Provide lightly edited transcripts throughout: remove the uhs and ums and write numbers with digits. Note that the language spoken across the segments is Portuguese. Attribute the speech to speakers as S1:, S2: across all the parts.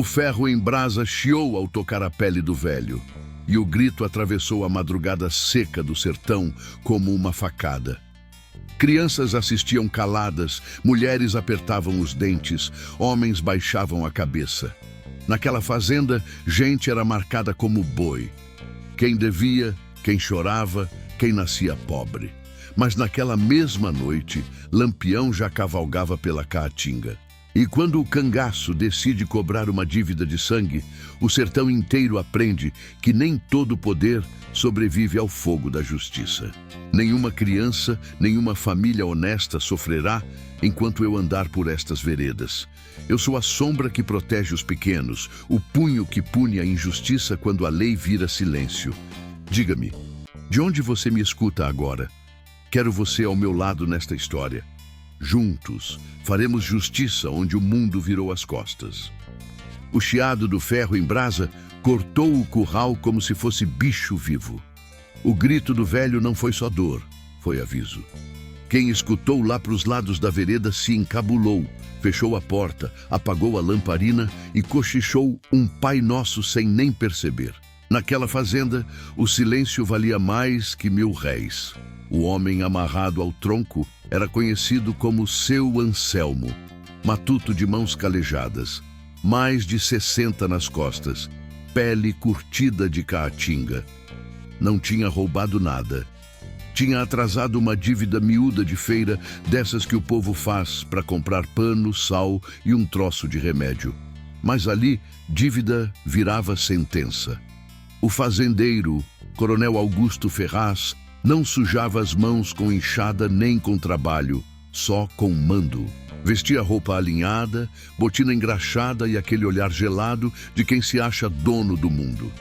S1: O ferro em brasa chiou ao tocar a pele do velho, e o grito atravessou a madrugada seca do sertão como uma facada. Crianças assistiam caladas, mulheres apertavam os dentes, homens baixavam a cabeça. Naquela fazenda, gente era marcada como boi. Quem devia, quem chorava, quem nascia pobre. Mas naquela mesma noite, Lampião já cavalgava pela caatinga. E quando o cangaço decide cobrar uma dívida de sangue, o sertão inteiro aprende que nem todo poder sobrevive ao fogo da justiça. Nenhuma criança, nenhuma família honesta sofrerá enquanto eu andar por estas veredas. Eu sou a sombra que protege os pequenos, o punho que pune a injustiça quando a lei vira silêncio. Diga-me, de onde você me escuta agora? Quero você ao meu lado nesta história. Juntos, faremos justiça onde o mundo virou as costas. O chiado do ferro em brasa cortou o curral como se fosse bicho vivo. O grito do velho não foi só dor, foi aviso. Quem escutou lá para os lados da vereda se encabulou, fechou a porta, apagou a lamparina e cochichou um Pai Nosso sem nem perceber. Naquela fazenda, o silêncio valia mais que 1000 réis. O homem amarrado ao tronco era conhecido como Seu Anselmo, matuto de mãos calejadas, mais de 60 nas costas, pele curtida de caatinga. Não tinha roubado nada. Tinha atrasado uma dívida miúda de feira, dessas que o povo faz para comprar pano, sal e um troço de remédio. Mas ali, dívida virava sentença. O fazendeiro, Coronel Augusto Ferraz, não sujava as mãos com enxada nem com trabalho, só com mando. Vestia roupa alinhada, botina engraxada e aquele olhar gelado de quem se acha dono do mundo.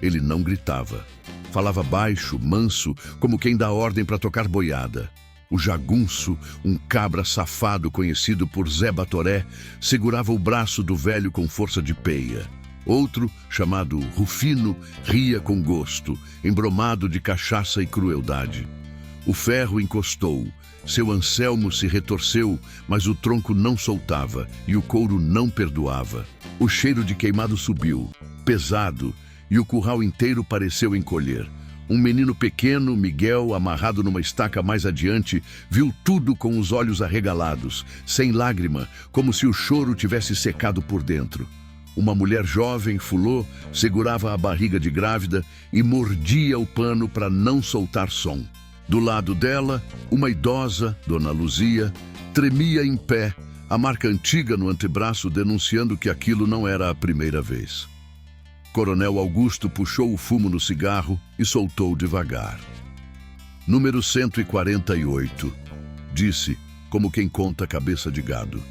S1: Ele não gritava. Falava baixo, manso, como quem dá ordem para tocar boiada. O jagunço, um cabra safado conhecido por Zé Batoré, segurava o braço do velho com força de peia. Outro, chamado Rufino, ria com gosto, embromado de cachaça e crueldade. O ferro encostou, seu Anselmo se retorceu, mas o tronco não soltava e o couro não perdoava. O cheiro de queimado subiu, pesado, e o curral inteiro pareceu encolher. Um menino pequeno, Miguel, amarrado numa estaca mais adiante, viu tudo com os olhos arregalados, sem lágrima, como se o choro tivesse secado por dentro. Uma mulher jovem, Fulô, segurava a barriga de grávida e mordia o pano para não soltar som. Do lado dela, uma idosa, Dona Luzia, tremia em pé, a marca antiga no antebraço denunciando que aquilo não era a primeira vez. Coronel Augusto puxou o fumo no cigarro e soltou devagar. Número 148, disse, como quem conta cabeça de gado.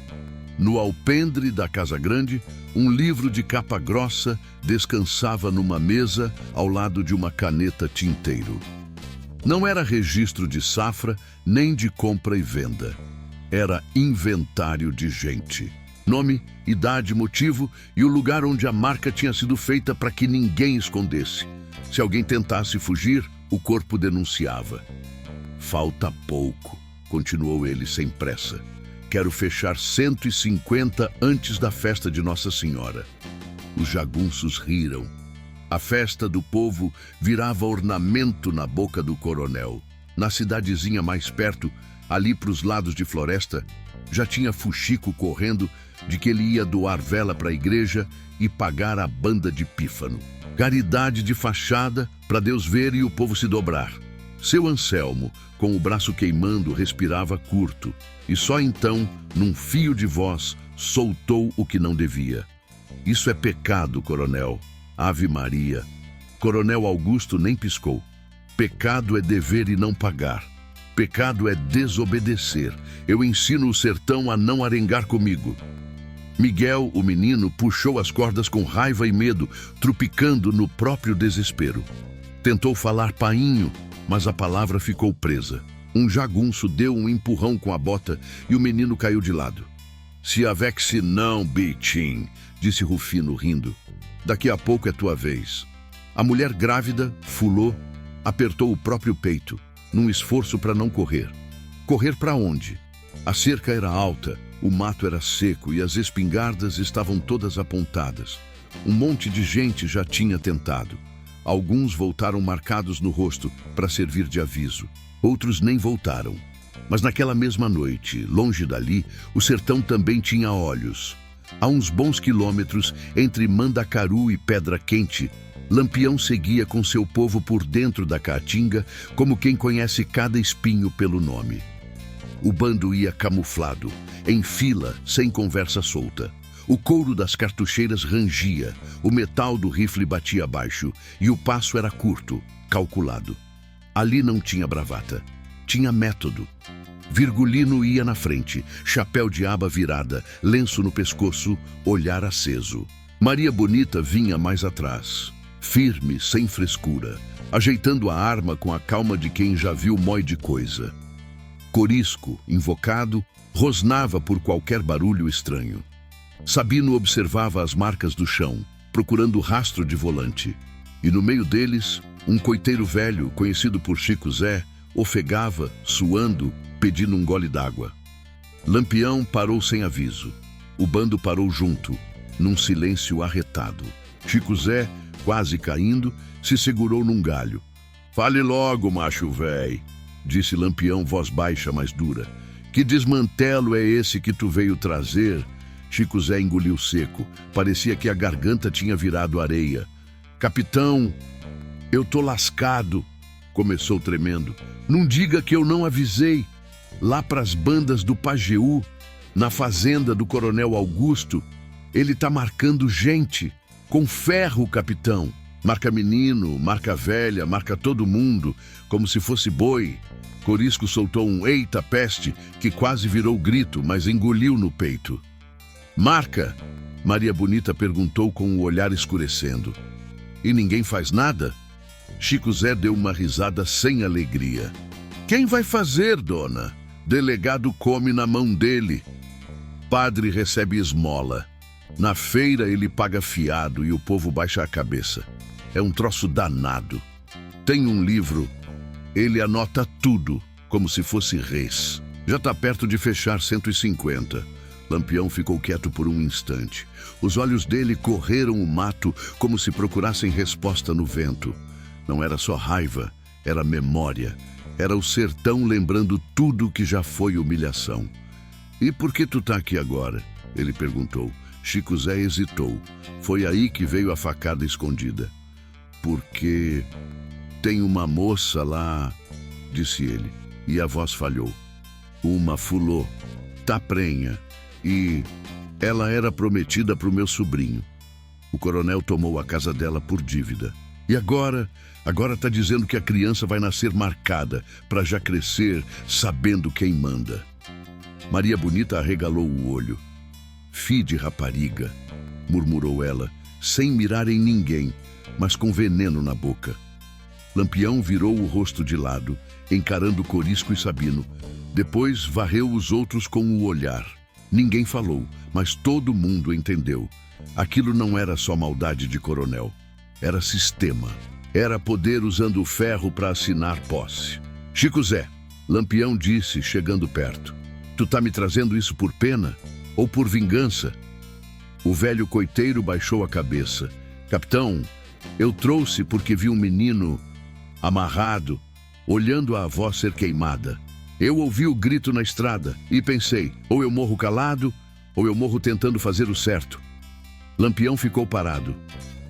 S1: No alpendre da Casa Grande, um livro de capa grossa descansava numa mesa ao lado de uma caneta tinteiro. Não era registro de safra, nem de compra e venda. Era inventário de gente. Nome, idade, motivo e o lugar onde a marca tinha sido feita para que ninguém escondesse. Se alguém tentasse fugir, o corpo denunciava. Falta pouco, continuou ele sem pressa. Quero fechar 150 antes da festa de Nossa Senhora. Os jagunços riram. A festa do povo virava ornamento na boca do coronel. Na cidadezinha mais perto, ali para os lados de floresta, já tinha fuxico correndo de que ele ia doar vela para a igreja e pagar a banda de pífano. Caridade de fachada para Deus ver e o povo se dobrar. Seu Anselmo, com o braço queimando, respirava curto e só então, num fio de voz, soltou o que não devia. Isso é pecado, coronel. Ave Maria. Coronel Augusto nem piscou. Pecado é dever e não pagar. Pecado é desobedecer. Eu ensino o sertão a não arengar comigo. Miguel, o menino, puxou as cordas com raiva e medo, trupicando no próprio desespero. Tentou falar painho, mas a palavra ficou presa. Um jagunço deu um empurrão com a bota e o menino caiu de lado. Se avexe não, bichim, disse Rufino rindo. Daqui a pouco é tua vez. A mulher grávida, Fulô, apertou o próprio peito, num esforço para não correr. Correr para onde? A cerca era alta, O mato era seco e as espingardas estavam todas apontadas. Um monte de gente já tinha tentado. Alguns voltaram marcados no rosto para servir de aviso. Outros nem voltaram. Mas naquela mesma noite, longe dali, o sertão também tinha olhos. A uns bons quilômetros, entre Mandacaru e Pedra Quente, Lampião seguia com seu povo por dentro da caatinga, como quem conhece cada espinho pelo nome. O bando ia camuflado, em fila, sem conversa solta. O couro das cartucheiras rangia, o metal do rifle batia baixo e o passo era curto, calculado. Ali não tinha bravata, tinha método. Virgulino ia na frente, chapéu de aba virada, lenço no pescoço, olhar aceso. Maria Bonita vinha mais atrás, firme, sem frescura, ajeitando a arma com a calma de quem já viu mói de coisa. Corisco, invocado, rosnava por qualquer barulho estranho. Sabino observava as marcas do chão, procurando rastro de volante. E no meio deles, um coiteiro velho, conhecido por Chico Zé, ofegava, suando, pedindo um gole d'água. Lampião parou sem aviso. O bando parou junto, num silêncio arretado. Chico Zé, quase caindo, se segurou num galho. "Fale logo, macho véi", disse Lampião, voz baixa, mas dura. "Que desmantelo é esse que tu veio trazer?" Chico Zé engoliu seco. Parecia que a garganta tinha virado areia. "Capitão, eu tô lascado", começou tremendo. "Não diga que eu não avisei. Lá pras bandas do Pajeú, na fazenda do Coronel Augusto, ele tá marcando gente. Com ferro, capitão. Marca menino, marca velha, marca todo mundo, como se fosse boi." Corisco soltou um "eita peste", que quase virou grito, mas engoliu no peito. "Marca?" Maria Bonita perguntou com o olhar escurecendo. "E ninguém faz nada?" Chico Zé deu uma risada sem alegria. "Quem vai fazer, dona? Delegado come na mão dele. Padre recebe esmola. Na feira ele paga fiado e o povo baixa a cabeça. É um troço danado. Tem um livro, ele anota tudo, como se fosse res. Já tá perto de fechar 150. Lampião ficou quieto por um instante. Os olhos dele correram o mato como se procurassem resposta no vento. Não era só raiva, era memória. Era o sertão lembrando tudo que já foi humilhação. "E por que tu tá aqui agora?" ele perguntou. Chico Zé hesitou. Foi aí que veio a facada escondida. "Porque tem uma moça lá", disse ele, e a voz falhou. "Uma fulô, tá prenha, e ela era prometida pro meu sobrinho. O coronel tomou a casa dela por dívida. E agora tá dizendo que a criança vai nascer marcada, para já crescer sabendo quem manda." Maria Bonita arregalou o olho. "Fi de rapariga", murmurou ela, sem mirar em ninguém, mas com veneno na boca. Lampião virou o rosto de lado, encarando Corisco e Sabino. Depois varreu os outros com o olhar. Ninguém falou, mas todo mundo entendeu. Aquilo não era só maldade de coronel. Era sistema. Era poder usando o ferro para assinar posse. "Chico Zé", Lampião disse, chegando perto. "Tu tá me trazendo isso por pena? Ou por vingança?" O velho coiteiro baixou a cabeça. "Capitão, eu trouxe porque vi um menino amarrado, olhando a avó ser queimada. Eu ouvi o grito na estrada e pensei, ou eu morro calado, ou eu morro tentando fazer o certo." Lampião ficou parado.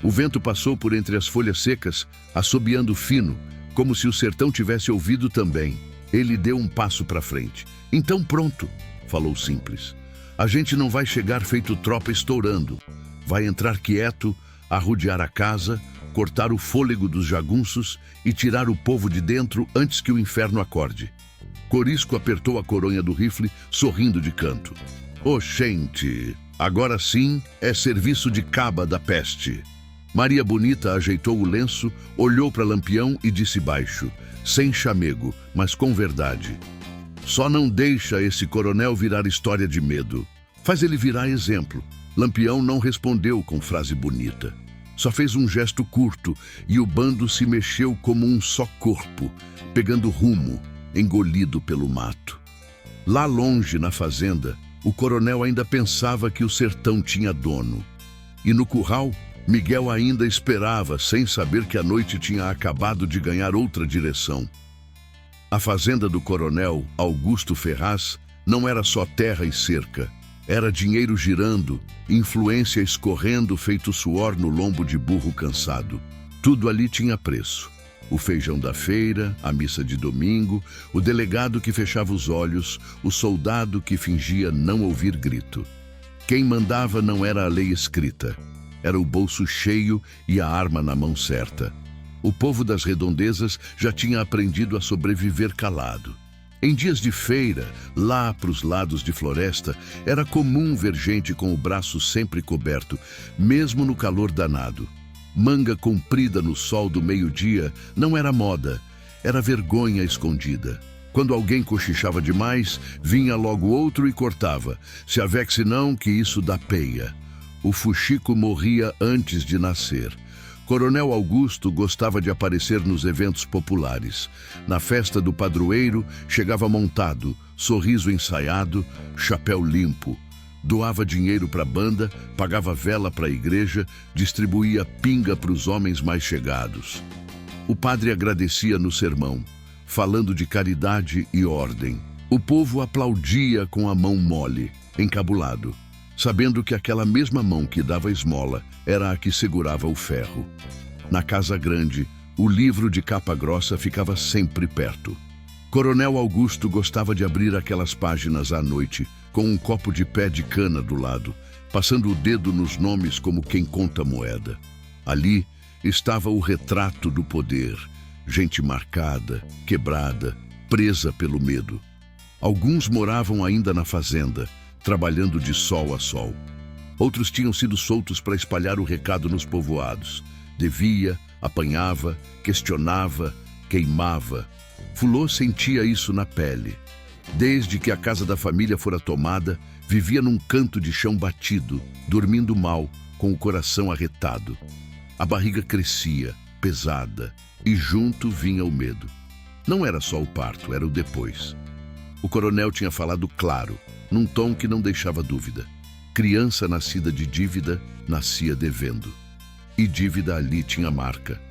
S1: O vento passou por entre as folhas secas, assobiando fino, como se o sertão tivesse ouvido também. Ele deu um passo para frente. "Então pronto", falou simples. "A gente não vai chegar feito tropa estourando. Vai entrar quieto, arrodear a casa, cortar o fôlego dos jagunços e tirar o povo de dentro antes que o inferno acorde." Corisco apertou a coronha do rifle, sorrindo de canto. "Oxente, agora sim é serviço de caba da peste." Maria Bonita ajeitou o lenço, olhou para Lampião e disse baixo, sem chamego, mas com verdade: "Só não deixa esse coronel virar história de medo. Faz ele virar exemplo." Lampião não respondeu com frase bonita. Só fez um gesto curto e o bando se mexeu como um só corpo, pegando rumo, engolido pelo mato. Lá longe, na fazenda, O coronel ainda pensava que o sertão tinha dono. E no curral, Miguel ainda esperava, sem saber que a noite tinha acabado de ganhar outra direção. A fazenda do coronel Augusto Ferraz não era só terra e cerca. Era dinheiro girando, influência escorrendo feito suor no lombo de burro cansado. Tudo ali tinha preço. O feijão da feira, a missa de domingo, o delegado que fechava os olhos, o soldado que fingia não ouvir grito. Quem mandava não era a lei escrita. Era o bolso cheio e a arma na mão certa. O povo das redondezas já tinha aprendido a sobreviver calado. Em dias de feira, lá para os lados de floresta, era comum ver gente com o braço sempre coberto, mesmo no calor danado. Manga comprida no sol do meio-dia não era moda, era vergonha escondida. Quando alguém cochichava demais, vinha logo outro e cortava. Se avexe não, que isso dá peia. O fuxico morria antes de nascer. Coronel Augusto gostava de aparecer nos eventos populares. Na festa do padroeiro, chegava montado, sorriso ensaiado, chapéu limpo. Doava dinheiro para a banda, pagava vela para a igreja, distribuía pinga para os homens mais chegados. O padre agradecia no sermão, falando de caridade e ordem. O povo aplaudia com a mão mole, encabulado, sabendo que aquela mesma mão que dava esmola era a que segurava o ferro. Na casa grande, o livro de capa grossa ficava sempre perto. Coronel Augusto gostava de abrir aquelas páginas à noite, com um copo de pé de cana do lado, passando o dedo nos nomes como quem conta moeda. Ali estava o retrato do poder, gente marcada, quebrada, presa pelo medo. Alguns moravam ainda na fazenda, trabalhando de sol a sol. Outros tinham sido soltos para espalhar o recado nos povoados. Devia, apanhava, questionava, queimava. Fulô sentia isso na pele. Desde que a casa da família fora tomada, vivia num canto de chão batido, dormindo mal, com o coração arretado. A barriga crescia, pesada, e junto vinha o medo. Não era só o parto, era o depois. O coronel tinha falado claro, num tom que não deixava dúvida. Criança nascida de dívida, nascia devendo. E dívida ali tinha marca.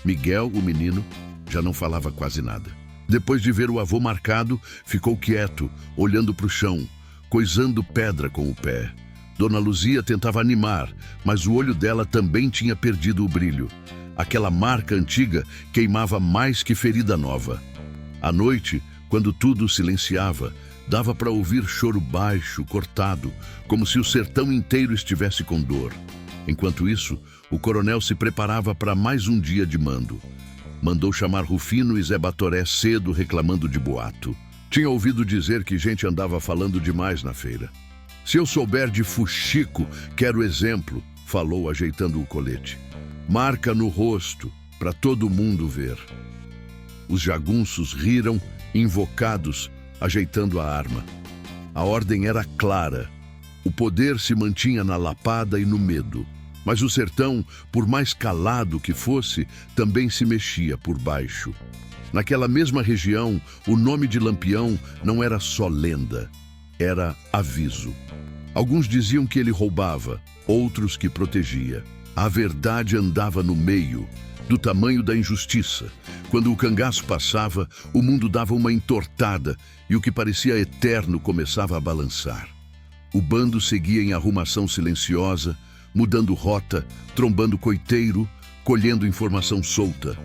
S1: Miguel, o menino, já não falava quase nada. Depois de ver o avô marcado, ficou quieto, olhando para o chão, coisando pedra com o pé. Dona Luzia tentava animar, mas o olho dela também tinha perdido o brilho. Aquela marca antiga queimava mais que ferida nova. À noite, quando tudo silenciava, dava para ouvir choro baixo, cortado, como se o sertão inteiro estivesse com dor. Enquanto isso, o coronel se preparava para mais um dia de mando. Mandou chamar Rufino e Zé Batoré cedo, reclamando de boato. Tinha ouvido dizer que gente andava falando demais na feira. Se eu souber de fuxico, quero exemplo, falou, ajeitando o colete. Marca no rosto, para todo mundo ver. Os jagunços riram, invocados, ajeitando a arma. A ordem era clara. O poder se mantinha na lapada e no medo. Mas o sertão, por mais calado que fosse, também se mexia por baixo. Naquela mesma região, o nome de Lampião não era só lenda, era aviso. Alguns diziam que ele roubava, outros que protegia. A verdade andava no meio, do tamanho da injustiça. Quando o cangaço passava, o mundo dava uma entortada e o que parecia eterno começava a balançar. O bando seguia em arrumação silenciosa, mudando rota, trombando coiteiro, colhendo informação solta.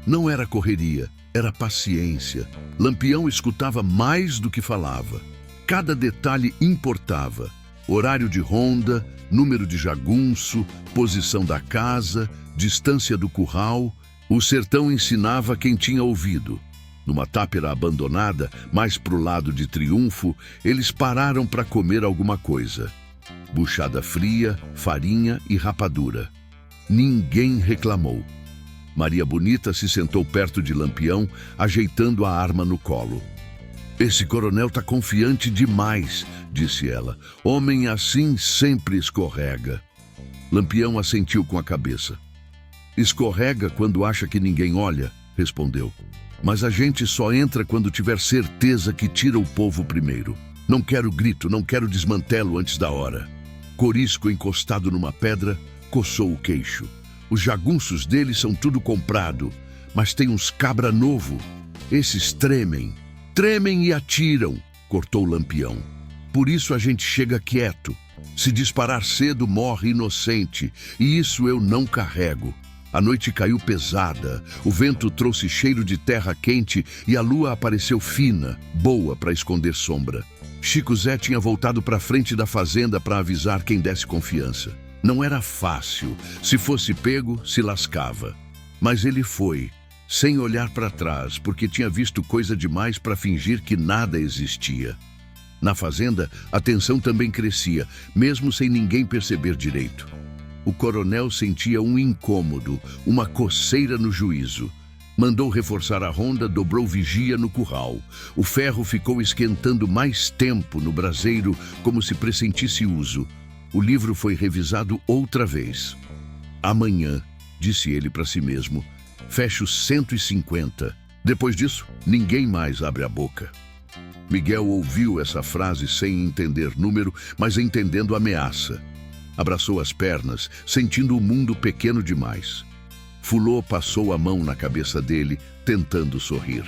S1: Não era correria, era paciência. Lampião escutava mais do que falava. Cada detalhe importava. Horário de ronda, número de jagunço, posição da casa, distância do curral. O sertão ensinava quem tinha ouvido. Numa tápera abandonada, mais pro lado de Triunfo, eles pararam para comer alguma coisa. Buchada fria, farinha e rapadura. Ninguém reclamou. Maria Bonita se sentou perto de Lampião, ajeitando a arma no colo. Esse coronel tá confiante demais, disse ela. Homem assim sempre escorrega. Lampião assentiu com a cabeça. Escorrega quando acha que ninguém olha, respondeu. Mas a gente só entra quando tiver certeza que tira o povo primeiro. Não quero grito, não quero desmantelo antes da hora. Corisco encostado numa pedra, coçou o queixo. Os jagunços dele são tudo comprado, mas tem uns cabra novo. Esses tremem e atiram, cortou Lampião. Por isso a gente chega quieto. Se disparar cedo, morre inocente, e isso eu não carrego. A noite caiu pesada, o vento trouxe cheiro de terra quente e a lua apareceu fina, boa para esconder sombra. Chico Zé tinha voltado para a frente da fazenda para avisar quem desse confiança. Não era fácil. Se fosse pego, se lascava. Mas ele foi, sem olhar para trás, porque tinha visto coisa demais para fingir que nada existia. Na fazenda, a tensão também crescia, mesmo sem ninguém perceber direito. O coronel sentia um incômodo, uma coceira no juízo. Mandou reforçar a ronda, dobrou vigia no curral. O ferro ficou esquentando mais tempo no braseiro, como se pressentisse uso. O livro foi revisado outra vez. Amanhã, disse ele para si mesmo, fecho 150. Depois disso, ninguém mais abre a boca. Miguel ouviu essa frase sem entender número, mas entendendo ameaça. Abraçou as pernas, sentindo o mundo pequeno demais. Fulô passou a mão na cabeça dele, tentando sorrir.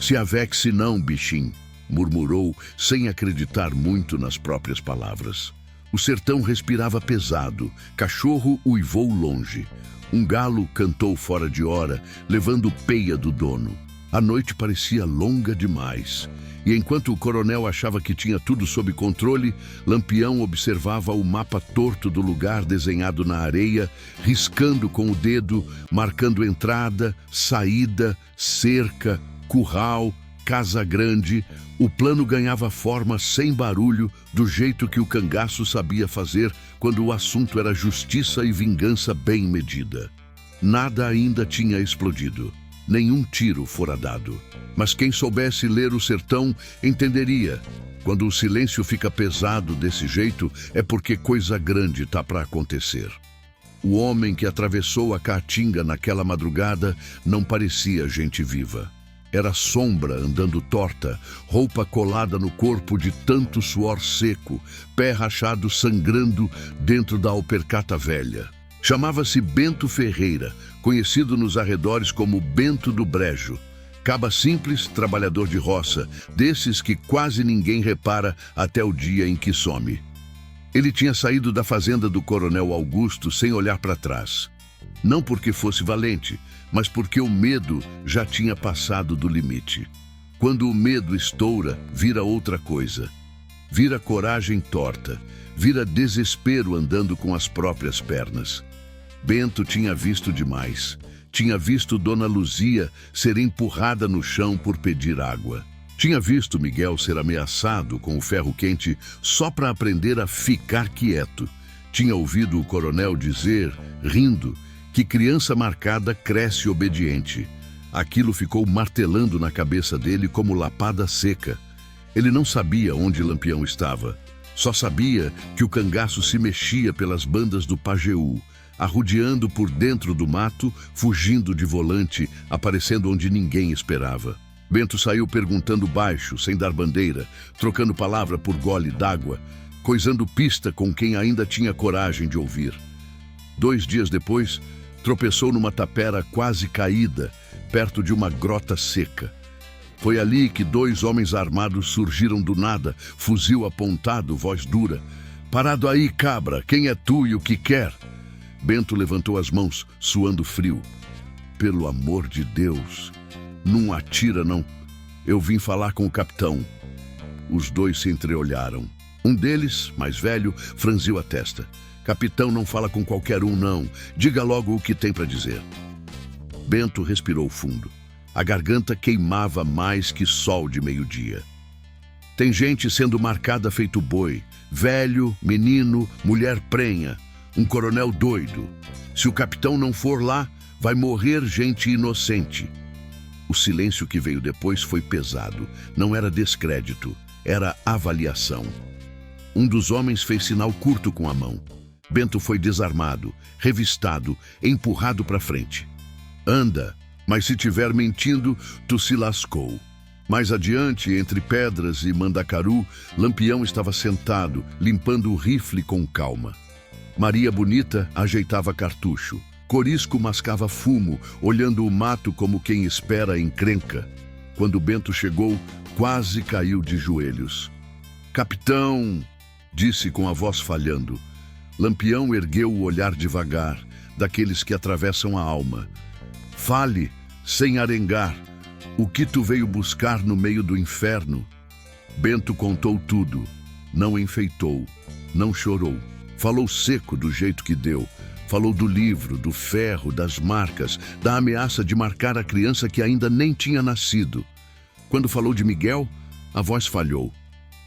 S1: Se avexe não, bichinho, murmurou, sem acreditar muito nas próprias palavras. O sertão respirava pesado, cachorro uivou longe. Um galo cantou fora de hora, levando peia do dono. A noite parecia longa demais. E enquanto o coronel achava que tinha tudo sob controle, Lampião observava o mapa torto do lugar desenhado na areia, riscando com o dedo, marcando entrada, saída, cerca, curral, casa grande. O plano ganhava forma sem barulho, do jeito que o cangaço sabia fazer quando o assunto era justiça e vingança bem medida. Nada ainda tinha explodido. Nenhum tiro fora dado. Mas quem soubesse ler o sertão entenderia. Quando o silêncio fica pesado desse jeito, é porque coisa grande está para acontecer. O homem que atravessou a caatinga naquela madrugada não parecia gente viva. Era sombra andando torta, roupa colada no corpo de tanto suor seco, pé rachado sangrando dentro da alpercata velha. Chamava-se Bento Ferreira, conhecido nos arredores como Bento do Brejo. Caba simples, trabalhador de roça, desses que quase ninguém repara até o dia em que some. Ele tinha saído da fazenda do Coronel Augusto sem olhar para trás. Não porque fosse valente, mas porque o medo já tinha passado do limite. Quando o medo estoura, vira outra coisa. Vira coragem torta, vira desespero andando com as próprias pernas. Bento tinha visto demais. Tinha visto Dona Luzia ser empurrada no chão por pedir água. Tinha visto Miguel ser ameaçado com o ferro quente só para aprender a ficar quieto. Tinha ouvido o coronel dizer, rindo, que criança marcada cresce obediente. Aquilo ficou martelando na cabeça dele como lapada seca. Ele não sabia onde Lampião estava. Só sabia que o cangaço se mexia pelas bandas do Pajeú, arrodeando por dentro do mato, fugindo de volante, aparecendo onde ninguém esperava. Bento saiu perguntando baixo, sem dar bandeira, trocando palavra por gole d'água, coisando pista com quem ainda tinha coragem de ouvir. 2 dias depois, tropeçou numa tapera quase caída, perto de uma grota seca. Foi ali que 2 homens armados surgiram do nada, fuzil apontado, voz dura. "Parado aí, cabra, quem é tu e o que quer?" Bento levantou as mãos, suando frio. "Pelo amor de Deus, não atira não. Eu vim falar com o capitão." Os 2 se entreolharam. Um deles, mais velho, franziu a testa. "Capitão não fala com qualquer um, não. Diga logo o que tem para dizer." Bento respirou fundo. A garganta queimava mais que sol de meio-dia. "Tem gente sendo marcada feito boi. Velho, menino, mulher prenha. Um coronel doido. Se o capitão não for lá, vai morrer gente inocente." O silêncio que veio depois foi pesado. Não era descrédito, era avaliação. Um dos homens fez sinal curto com a mão. Bento foi desarmado, revistado, empurrado para frente. "Anda, mas se tiver mentindo, tu se lascou." Mais adiante, entre pedras e Mandacaru, Lampião estava sentado, limpando o rifle com calma. Maria Bonita ajeitava cartucho. Corisco mascava fumo, olhando o mato como quem espera a encrenca. Quando Bento chegou, quase caiu de joelhos. "Capitão", disse com a voz falhando. Lampião ergueu o olhar devagar, daqueles que atravessam a alma. "Fale, sem arengar, o que tu veio buscar no meio do inferno?" Bento contou tudo. Não enfeitou, não chorou. Falou seco do jeito que deu. Falou do livro, do ferro, das marcas, da ameaça de marcar a criança que ainda nem tinha nascido. Quando falou de Miguel, a voz falhou.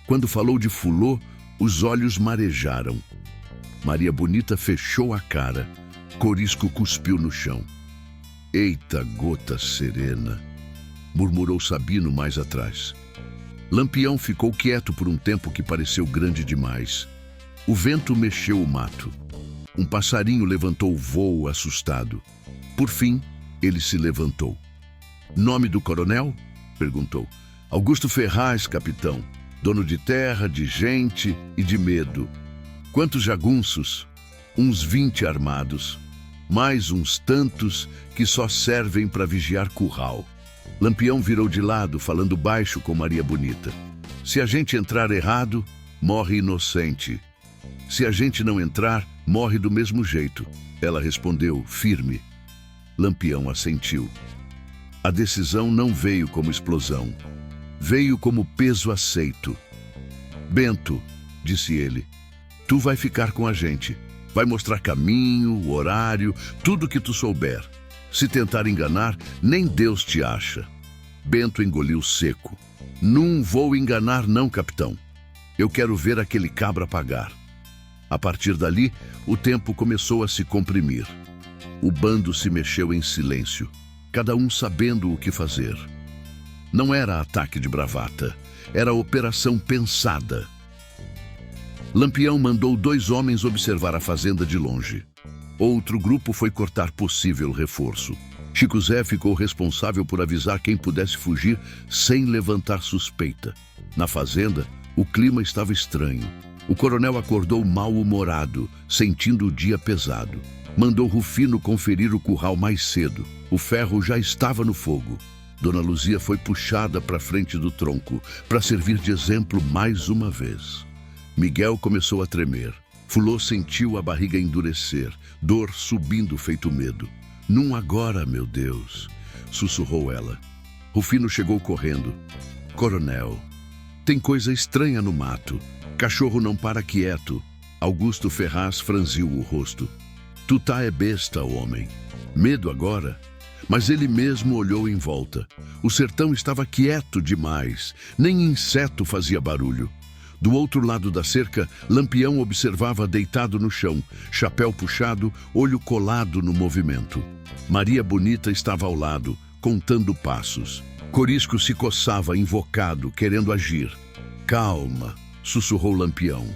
S1: Quando falou de Fulô, os olhos marejaram. Maria Bonita fechou a cara. Corisco cuspiu no chão. "Eita gota serena", murmurou Sabino mais atrás. Lampião ficou quieto por um tempo que pareceu grande demais. O vento mexeu o mato. Um passarinho levantou o vôo assustado. Por fim, ele se levantou. "Nome do coronel?" perguntou. "Augusto Ferraz, capitão. Dono de terra, de gente e de medo. Quantos jagunços?" "Uns 20 armados. Mais uns tantos que só servem para vigiar curral." Lampião virou de lado, falando baixo com Maria Bonita. "Se a gente entrar errado, morre inocente. Se a gente não entrar, morre do mesmo jeito." Ela respondeu, firme. Lampião assentiu. A decisão não veio como explosão. Veio como peso aceito. "Bento", disse ele, "tu vai ficar com a gente. Vai mostrar caminho, o horário, tudo que tu souber. Se tentar enganar, nem Deus te acha." Bento engoliu seco. "Não vou enganar não, capitão. Eu quero ver aquele cabra pagar." A partir dali, o tempo começou a se comprimir. O bando se mexeu em silêncio, cada um sabendo o que fazer. Não era ataque de bravata, era operação pensada. Lampião mandou 2 homens observar a fazenda de longe. Outro grupo foi cortar possível reforço. Chico Zé ficou responsável por avisar quem pudesse fugir sem levantar suspeita. Na fazenda, o clima estava estranho. O coronel acordou mal-humorado, sentindo o dia pesado. Mandou Rufino conferir o curral mais cedo. O ferro já estava no fogo. Dona Luzia foi puxada para frente do tronco, para servir de exemplo mais uma vez. Miguel começou a tremer. Fulô sentiu a barriga endurecer, dor subindo feito medo. "Num agora, meu Deus", sussurrou ela. Rufino chegou correndo. "Coronel, tem coisa estranha no mato. Cachorro não para quieto." Augusto Ferraz franziu o rosto. "Tu tá é besta, homem. Medo agora?" Mas ele mesmo olhou em volta. O sertão estava quieto demais. Nem inseto fazia barulho. Do outro lado da cerca, Lampião observava deitado no chão, chapéu puxado, olho colado no movimento. Maria Bonita estava ao lado, contando passos. Corisco se coçava, invocado, querendo agir. "Calma", sussurrou Lampião.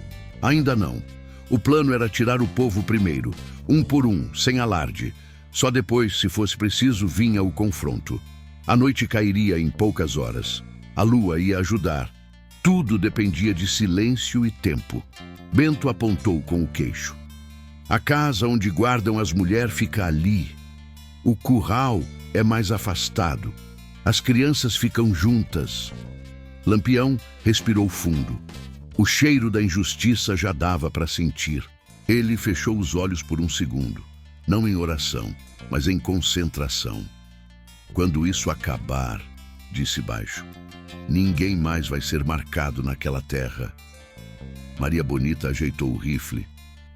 S1: "Ainda não. O plano era tirar o povo primeiro, um por um, sem alarde. Só depois, se fosse preciso, vinha o confronto. A noite cairia em poucas horas. A lua ia ajudar. Tudo dependia de silêncio e tempo. Bento apontou com o queixo. "A casa onde guardam as mulheres fica ali. O curral é mais afastado. As crianças ficam juntas." Lampião respirou fundo. O cheiro da injustiça já dava para sentir. Ele fechou os olhos por um segundo, não em oração, mas em concentração. "Quando isso acabar", disse baixo, "ninguém mais vai ser marcado naquela terra." Maria Bonita ajeitou o rifle,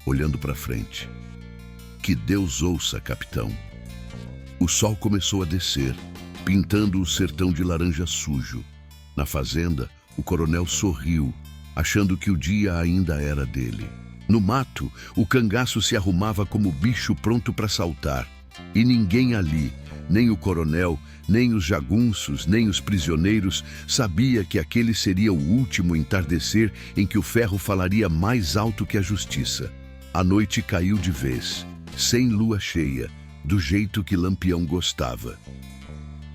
S1: olhando para frente. "Que Deus ouça, capitão." O sol começou a descer, pintando o sertão de laranja sujo. Na fazenda, o coronel sorriu, achando que o dia ainda era dele. No mato, o cangaço se arrumava como bicho pronto para saltar. E ninguém ali, nem o coronel, nem os jagunços, nem os prisioneiros, sabia que aquele seria o último entardecer em que o ferro falaria mais alto que a justiça. A noite caiu de vez, sem lua cheia, do jeito que Lampião gostava.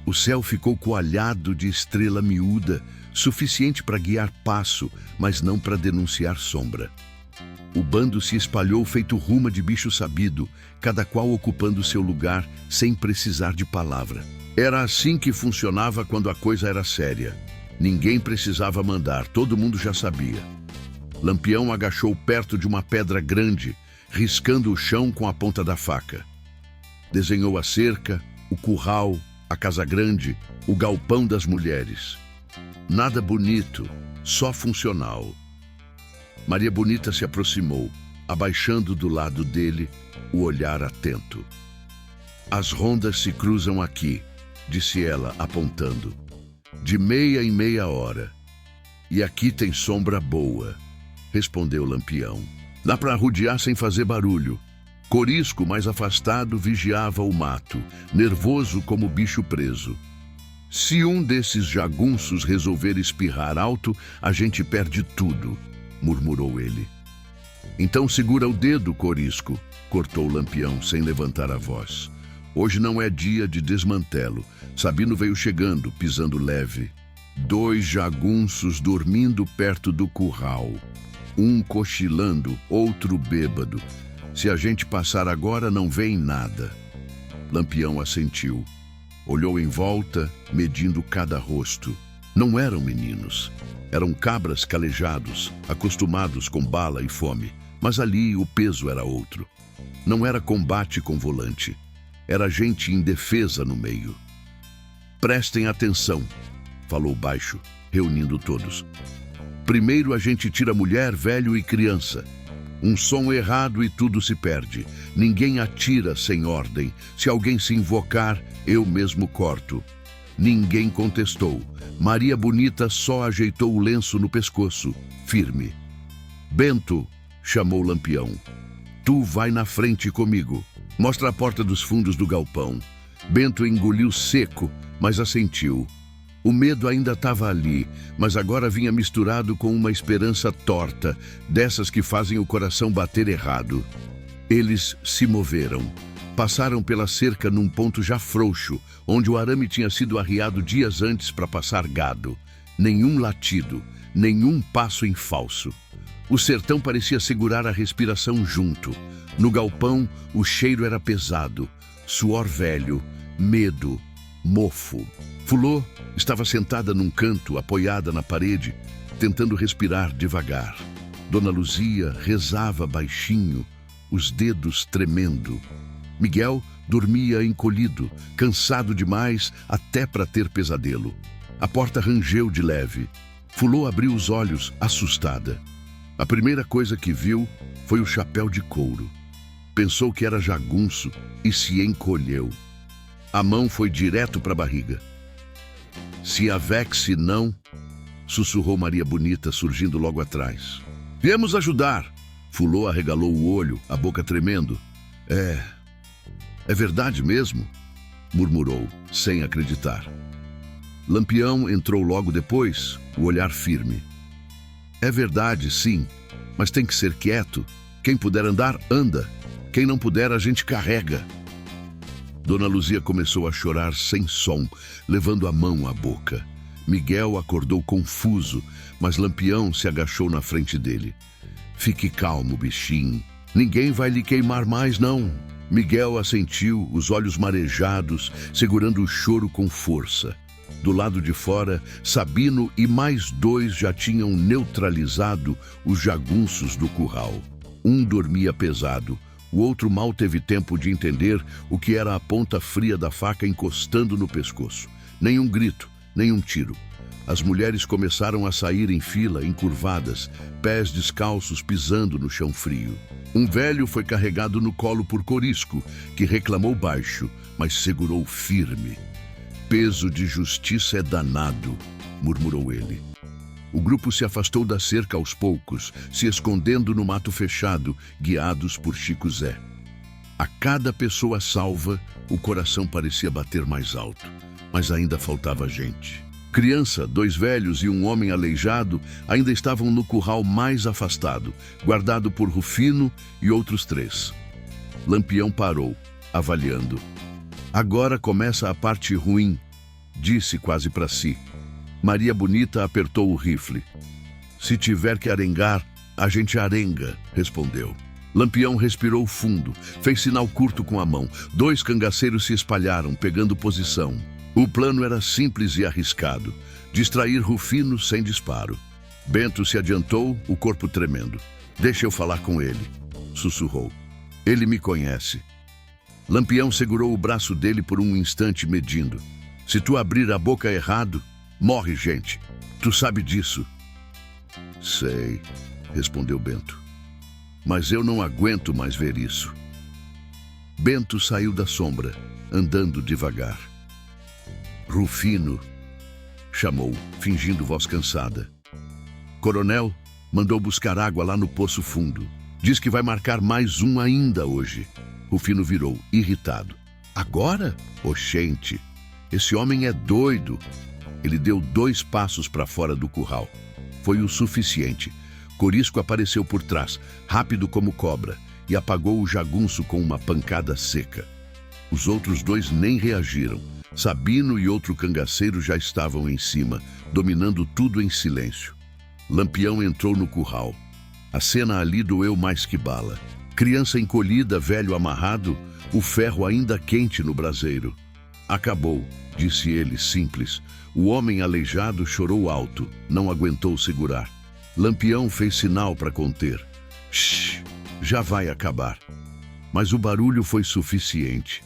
S1: O céu ficou coalhado de estrela miúda, suficiente para guiar passo, mas não para denunciar sombra. O bando se espalhou feito ruma de bicho sabido, cada qual ocupando seu lugar sem precisar de palavra. Era assim que funcionava quando a coisa era séria. Ninguém precisava mandar, todo mundo já sabia. Lampião agachou perto de uma pedra grande, riscando o chão com a ponta da faca. Desenhou a cerca, o curral, a casa grande, o galpão das mulheres. Nada bonito, só funcional. Maria Bonita se aproximou, abaixando do lado dele, o olhar atento. As rondas se cruzam aqui, disse ela, apontando. De meia em meia hora. E aqui tem sombra boa, respondeu Lampião. Dá para rodear sem fazer barulho. Corisco, mais afastado, vigiava o mato, nervoso como bicho preso. Se um desses jagunços resolver espirrar alto, a gente perde tudo, murmurou ele. Então segura o dedo, Corisco, cortou Lampião sem levantar a voz. Hoje não é dia de desmantelo. Sabino veio chegando, pisando leve. 2 jagunços dormindo perto do curral. Um cochilando, outro bêbado. Se a gente passar agora, não vem nada. Lampião assentiu. Olhou em volta, medindo cada rosto. Não eram meninos. Eram cabras calejados, acostumados com bala e fome. Mas ali o peso era outro. Não era combate com volante. Era gente indefesa no meio. Prestem atenção, falou baixo, reunindo todos. Primeiro a gente tira mulher, velho e criança. Um som errado e tudo se perde. Ninguém atira sem ordem. Se alguém se invocar, eu mesmo corto. Ninguém contestou. Maria Bonita só ajeitou o lenço no pescoço, firme. Bento, chamou Lampião. Tu vai na frente comigo. Mostra a porta dos fundos do galpão. Bento engoliu seco, mas assentiu. O medo ainda estava ali, mas agora vinha misturado com uma esperança torta, dessas que fazem o coração bater errado. Eles se moveram. Passaram pela cerca num ponto já frouxo, onde o arame tinha sido arriado dias antes para passar gado. Nenhum latido, nenhum passo em falso. O sertão parecia segurar a respiração junto. No galpão, o cheiro era pesado. Suor velho, medo, mofo. Fulô estava sentada num canto, apoiada na parede, tentando respirar devagar. Dona Luzia rezava baixinho, os dedos tremendo. Miguel dormia encolhido, cansado demais até para ter pesadelo. A porta rangeu de leve. Fulô abriu os olhos, assustada. A primeira coisa que viu foi o chapéu de couro. Pensou que era jagunço e se encolheu. A mão foi direto para a barriga. Se a Vexe não, sussurrou Maria Bonita, surgindo logo atrás. Viemos ajudar. Fulô arregalou o olho, a boca tremendo. É verdade mesmo? Murmurou, sem acreditar. Lampião entrou logo depois, o olhar firme. É verdade, sim, mas tem que ser quieto. Quem puder andar, anda. Quem não puder, a gente carrega. Dona Luzia começou a chorar sem som, levando a mão à boca. Miguel acordou confuso, mas Lampião se agachou na frente dele. Fique calmo, bichinho. Ninguém vai lhe queimar mais, não. Miguel assentiu, os olhos marejados, segurando o choro com força. Do lado de fora, Sabino e mais 2 já tinham neutralizado os jagunços do curral. Um dormia pesado. O outro mal teve tempo de entender o que era a ponta fria da faca encostando no pescoço. Nenhum grito, nenhum tiro. As mulheres começaram a sair em fila, encurvadas, pés descalços pisando no chão frio. Um velho foi carregado no colo por Corisco, que reclamou baixo, mas segurou firme. Peso de justiça é danado, murmurou ele. O grupo se afastou da cerca aos poucos, se escondendo no mato fechado, guiados por Chico Zé. A cada pessoa salva, o coração parecia bater mais alto, mas ainda faltava gente. Criança, 2 velhos e um homem aleijado ainda estavam no curral mais afastado, guardado por Rufino e outros 3. Lampião parou, avaliando. Agora começa a parte ruim, disse quase para si. Maria Bonita apertou o rifle. Se tiver que arengar, a gente arenga, respondeu. Lampião respirou fundo, fez sinal curto com a mão. 2 cangaceiros se espalharam, pegando posição. O plano era simples e arriscado. Distrair Rufino sem disparo. Bento se adiantou, o corpo tremendo. Deixa eu falar com ele, sussurrou. Ele me conhece. Lampião segurou o braço dele por um instante, medindo. Se tu abrir a boca errado, morre gente. Tu sabe disso. Sei, respondeu Bento. Mas eu não aguento mais ver isso. Bento saiu da sombra, andando devagar. Rufino, chamou, fingindo voz cansada. Coronel mandou buscar água lá no poço fundo. Diz que vai marcar mais um ainda hoje. Rufino virou, irritado. Agora? Oxente, esse homem é doido. Ele deu 2 passos para fora do curral. Foi o suficiente. Corisco apareceu por trás, rápido como cobra, e apagou o jagunço com uma pancada seca. Os outros 2 nem reagiram. Sabino e outro cangaceiro já estavam em cima, dominando tudo em silêncio. Lampião entrou no curral. A cena ali doeu mais que bala. Criança encolhida, velho amarrado, o ferro ainda quente no braseiro. Acabou, disse ele, simples. O homem aleijado chorou alto, não aguentou segurar. Lampião fez sinal para conter. Shhh, já vai acabar. Mas o barulho foi suficiente.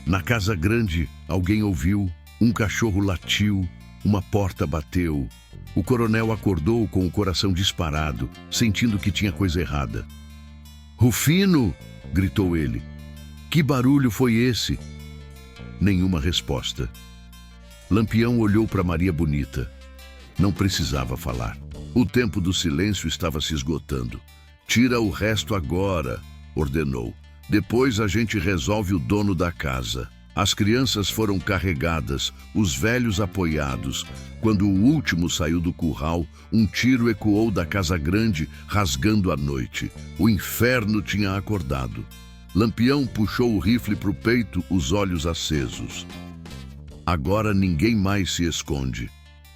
S1: Na casa grande, alguém ouviu, um cachorro latiu, uma porta bateu. O coronel acordou com o coração disparado, sentindo que tinha coisa errada. Rufino! Gritou ele. Que barulho foi esse? Nenhuma resposta. Lampião olhou para Maria Bonita. Não precisava falar. O tempo do silêncio estava se esgotando. Tira o resto agora, ordenou. Depois a gente resolve o dono da casa. As crianças foram carregadas, os velhos apoiados. Quando o último saiu do curral, um tiro ecoou da casa grande, rasgando a noite. O inferno tinha acordado. Lampião puxou o rifle para o peito, os olhos acesos. Agora ninguém mais se esconde,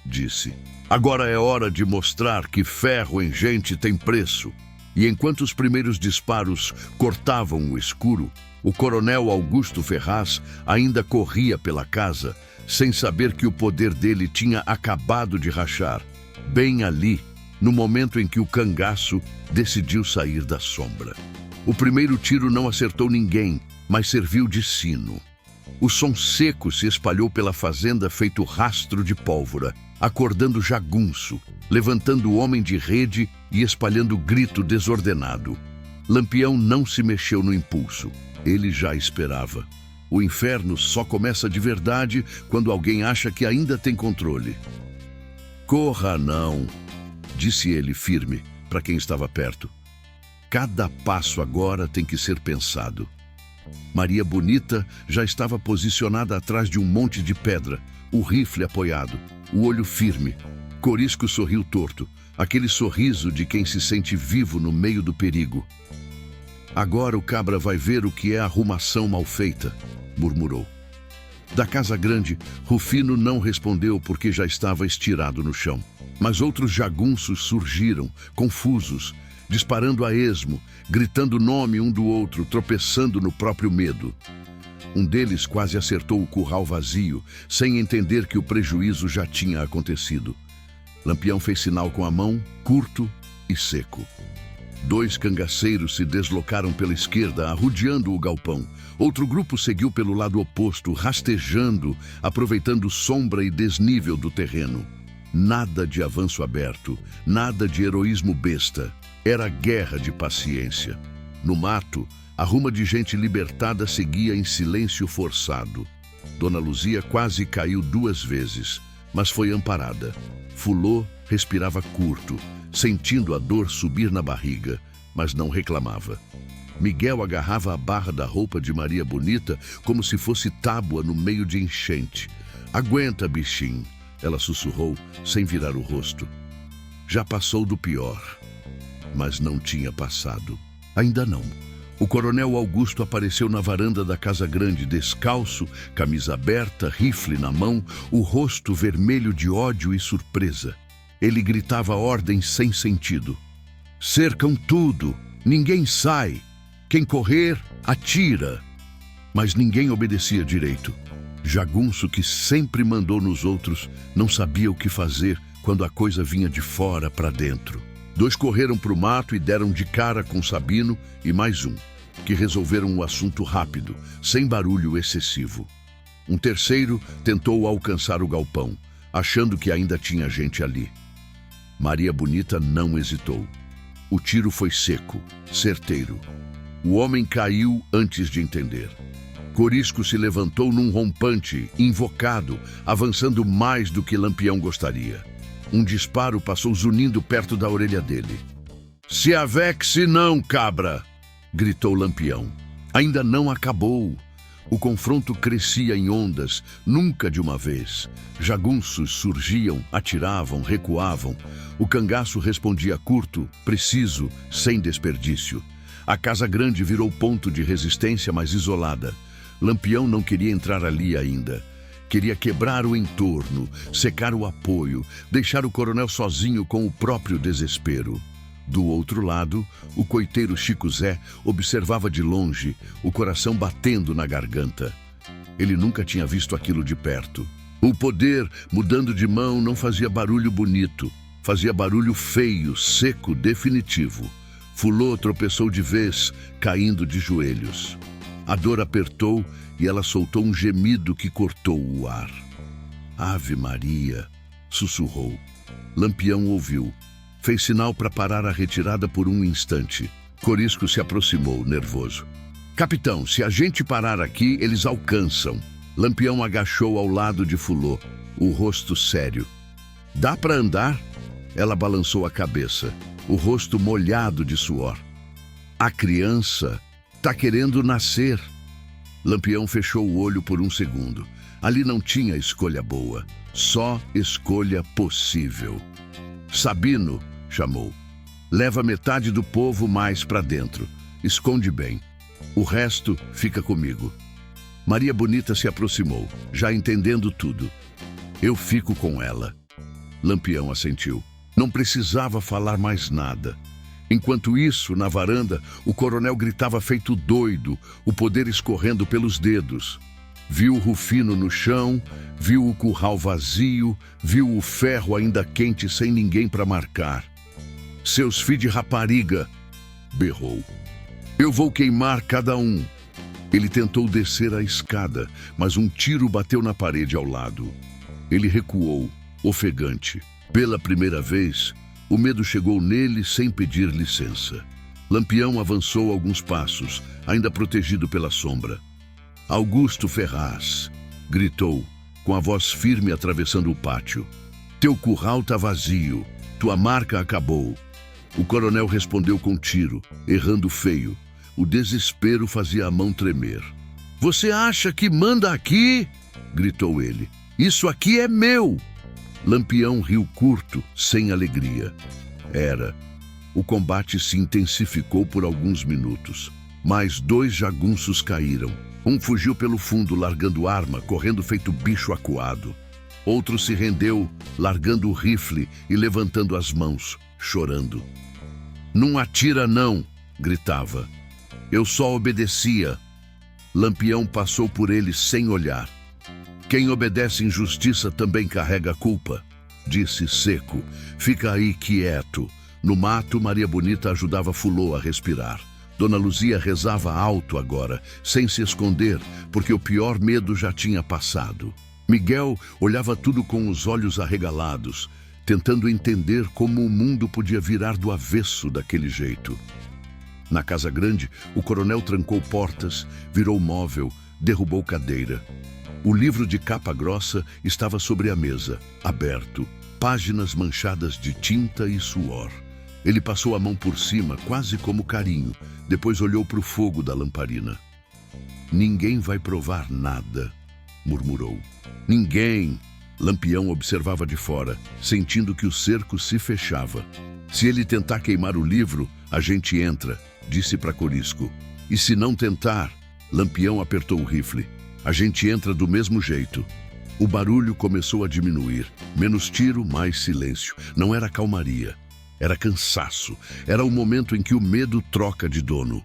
S1: disse. Agora é hora de mostrar que ferro em gente tem preço. E enquanto os primeiros disparos cortavam o escuro, o coronel Augusto Ferraz ainda corria pela casa, sem saber que o poder dele tinha acabado de rachar, bem ali, no momento em que o cangaço decidiu sair da sombra. O primeiro tiro não acertou ninguém, mas serviu de sino. O som seco se espalhou pela fazenda feito rastro de pólvora, acordando jagunço, levantando o homem de rede e espalhando grito desordenado. Lampião não se mexeu no impulso. Ele já esperava. O inferno só começa de verdade quando alguém acha que ainda tem controle. Corra não, disse ele firme para quem estava perto. Cada passo agora tem que ser pensado. Maria Bonita já estava posicionada atrás de um monte de pedra, o rifle apoiado, o olho firme. Corisco sorriu torto, aquele sorriso de quem se sente vivo no meio do perigo. Agora o cabra vai ver o que é arrumação mal feita, murmurou. Da casa grande, Rufino não respondeu porque já estava estirado no chão. Mas outros jagunços surgiram, confusos, disparando a esmo, gritando o nome um do outro, tropeçando no próprio medo. Um deles quase acertou o curral vazio, sem entender que o prejuízo já tinha acontecido. Lampião fez sinal com a mão, curto e seco. 2 cangaceiros se deslocaram pela esquerda, arrodeando o galpão. Outro grupo seguiu pelo lado oposto, rastejando, aproveitando sombra e desnível do terreno. Nada de avanço aberto, nada de heroísmo besta. Era guerra de paciência. No mato, a ruma de gente libertada seguia em silêncio forçado. Dona Luzia quase caiu 2 vezes, mas foi amparada. Fulô respirava curto, sentindo a dor subir na barriga, mas não reclamava. Miguel agarrava a barra da roupa de Maria Bonita como se fosse tábua no meio de enchente. Aguenta, bichinho, ela sussurrou, sem virar o rosto. Já passou do pior, mas não tinha passado. Ainda não. O coronel Augusto apareceu na varanda da Casa Grande, descalço, camisa aberta, rifle na mão, o rosto vermelho de ódio e surpresa. Ele gritava ordens sem sentido. Cercam tudo, ninguém sai. Quem correr, atira. Mas ninguém obedecia direito. Jagunço, que sempre mandou nos outros, não sabia o que fazer quando a coisa vinha de fora para dentro. 2 correram para o mato e deram de cara com Sabino e mais um, que resolveram o assunto rápido, sem barulho excessivo. Um terceiro tentou alcançar o galpão, achando que ainda tinha gente ali. Maria Bonita não hesitou. O tiro foi seco, certeiro. O homem caiu antes de entender. Corisco se levantou num rompante, invocado, avançando mais do que Lampião gostaria. Um disparo passou zunindo perto da orelha dele. Se avexe não, cabra! Gritou Lampião. Ainda não acabou. O confronto crescia em ondas, nunca de uma vez. Jagunços surgiam, atiravam, recuavam. O cangaço respondia curto, preciso, sem desperdício. A Casa Grande virou ponto de resistência, mas isolada. Lampião não queria entrar ali ainda. Queria quebrar o entorno, secar o apoio, deixar o coronel sozinho com o próprio desespero. Do outro lado, o coiteiro Chico Zé observava de longe, o coração batendo na garganta. Ele nunca tinha visto aquilo de perto. O poder, mudando de mão, não fazia barulho bonito. Fazia barulho feio, seco, definitivo. Fulô tropeçou de vez, caindo de joelhos. A dor apertou e ela soltou um gemido que cortou o ar. Ave Maria, sussurrou. Lampião ouviu. Fez sinal para parar a retirada por um instante. Corisco se aproximou, nervoso. Capitão, se a gente parar aqui, eles alcançam. Lampião agachou ao lado de Fulô, o rosto sério. Dá para andar? Ela balançou a cabeça, o rosto molhado de suor. A criança tá querendo nascer. Lampião fechou o olho por um segundo. Ali não tinha escolha boa, só escolha possível. Sabino, chamou. Leva metade do povo mais para dentro. Esconde bem. O resto fica comigo. Maria Bonita se aproximou, já entendendo tudo. Eu fico com ela. Lampião assentiu. Não precisava falar mais nada. Enquanto isso, na varanda, o coronel gritava feito doido, o poder escorrendo pelos dedos. Viu o Rufino no chão, viu o curral vazio, viu o ferro ainda quente sem ninguém para marcar. Seus filhos de rapariga, berrou. Eu vou queimar cada um. Ele tentou descer a escada, mas um tiro bateu na parede ao lado. Ele recuou, ofegante. Pela primeira vez, o medo chegou nele sem pedir licença. Lampião avançou alguns passos, ainda protegido pela sombra. Augusto Ferraz, gritou, com a voz firme atravessando o pátio. Teu curral tá vazio, tua marca acabou. O coronel respondeu com tiro, errando feio. O desespero fazia a mão tremer. Você acha que manda aqui? Gritou ele. Isso aqui é meu! Lampião riu curto, sem alegria. Era. O combate se intensificou por alguns minutos. Mais 2 jagunços caíram. Um fugiu pelo fundo, largando arma, correndo feito bicho acuado. Outro se rendeu, largando o rifle e levantando as mãos, chorando. Não atira não, gritava. Eu só obedecia. Lampião passou por ele sem olhar. Quem obedece injustiça também carrega culpa, disse seco. Fica aí quieto. No mato, Maria Bonita ajudava Fulô a respirar. Dona Luzia rezava alto agora, sem se esconder, porque o pior medo já tinha passado. Miguel olhava tudo com os olhos arregalados, tentando entender como o mundo podia virar do avesso daquele jeito. Na Casa Grande, o coronel trancou portas, virou móvel, derrubou cadeira. O livro de capa grossa estava sobre a mesa, aberto, páginas manchadas de tinta e suor. Ele passou a mão por cima, quase como carinho, depois olhou para o fogo da lamparina. Ninguém vai provar nada, murmurou. Ninguém! Lampião observava de fora, sentindo que o cerco se fechava. Se ele tentar queimar o livro, a gente entra, disse para Corisco. E se não tentar? Lampião apertou o rifle. A gente entra do mesmo jeito. O barulho começou a diminuir. Menos tiro, mais silêncio. Não era calmaria. Era cansaço. Era o momento em que o medo troca de dono.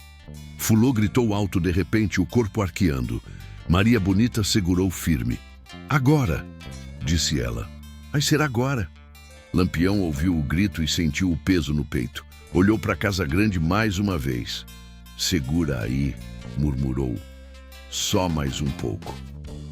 S1: Fulô gritou alto de repente, o corpo arqueando. Maria Bonita segurou firme. Agora, disse ela. Vai ser agora. Lampião ouviu o grito e sentiu o peso no peito. Olhou para a casa grande mais uma vez. Segura aí, murmurou. Só mais um pouco.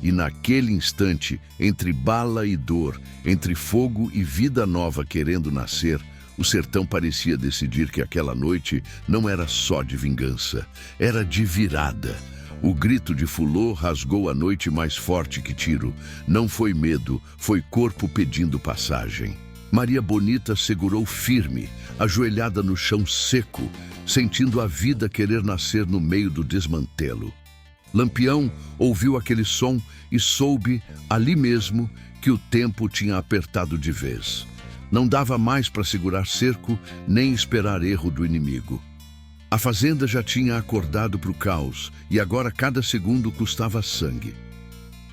S1: E naquele instante, entre bala e dor, entre fogo e vida nova querendo nascer, o sertão parecia decidir que aquela noite não era só de vingança, era de virada. O grito de Fulô rasgou a noite mais forte que tiro. Não foi medo, foi corpo pedindo passagem. Maria Bonita segurou firme, ajoelhada no chão seco, sentindo a vida querer nascer no meio do desmantelo. Lampião ouviu aquele som e soube, ali mesmo, que o tempo tinha apertado de vez. Não dava mais para segurar cerco, nem esperar erro do inimigo. A fazenda já tinha acordado para o caos, e agora cada segundo custava sangue.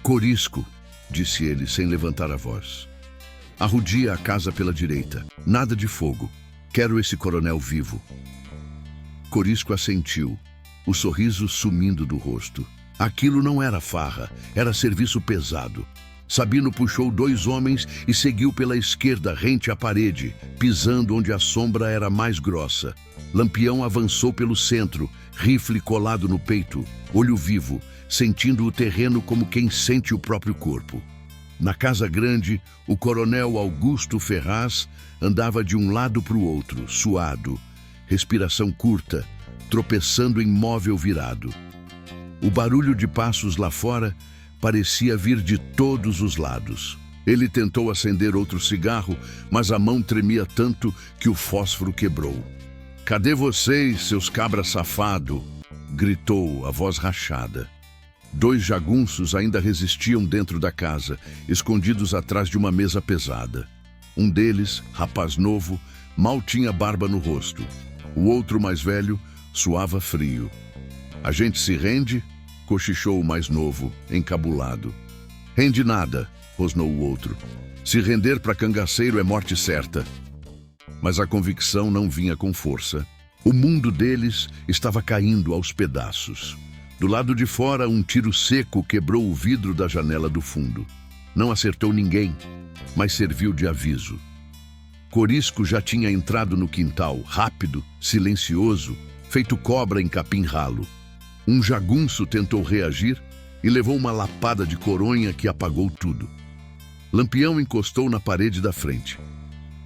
S1: Corisco, disse ele, sem levantar a voz. Arrudia a casa pela direita. Nada de fogo. Quero esse coronel vivo. Corisco assentiu, o sorriso sumindo do rosto. Aquilo não era farra, era serviço pesado. Sabino puxou 2 homens e seguiu pela esquerda, rente à parede, pisando onde a sombra era mais grossa. Lampião avançou pelo centro, rifle colado no peito, olho vivo, sentindo o terreno como quem sente o próprio corpo. Na casa grande, o coronel Augusto Ferraz andava de um lado para o outro, suado, respiração curta, tropeçando em móvel virado. O barulho de passos lá fora parecia vir de todos os lados. Ele tentou acender outro cigarro, mas a mão tremia tanto que o fósforo quebrou. "Cadê vocês, seus cabras safado?" gritou, a voz rachada. 2 jagunços ainda resistiam dentro da casa, escondidos atrás de uma mesa pesada. Um deles, rapaz novo, mal tinha barba no rosto. O outro, mais velho, suava frio. "A gente se rende?" cochichou o mais novo, encabulado. "Rende nada", rosnou o outro. "Se render para cangaceiro é morte certa." Mas a convicção não vinha com força. O mundo deles estava caindo aos pedaços. Do lado de fora, um tiro seco quebrou o vidro da janela do fundo. Não acertou ninguém, mas serviu de aviso. Corisco já tinha entrado no quintal, rápido, silencioso, feito cobra em capim ralo. Um jagunço tentou reagir e levou uma lapada de coronha que apagou tudo. Lampião encostou na parede da frente.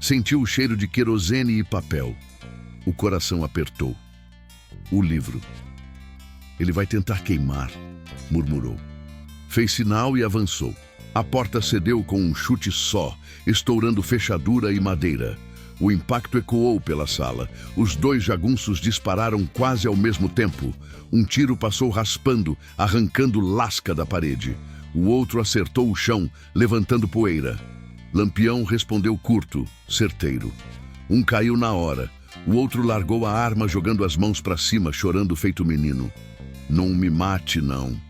S1: Sentiu o cheiro de querosene e papel. O coração apertou. O livro. "Ele vai tentar queimar", murmurou. Fez sinal e avançou. A porta cedeu com um chute só, estourando fechadura e madeira. O impacto ecoou pela sala. Os 2 jagunços dispararam quase ao mesmo tempo. Um tiro passou raspando, arrancando lasca da parede. O outro acertou o chão, levantando poeira. Lampião respondeu curto, certeiro. Um caiu na hora. O outro largou a arma, jogando as mãos para cima, chorando feito menino. "Não me mate, não."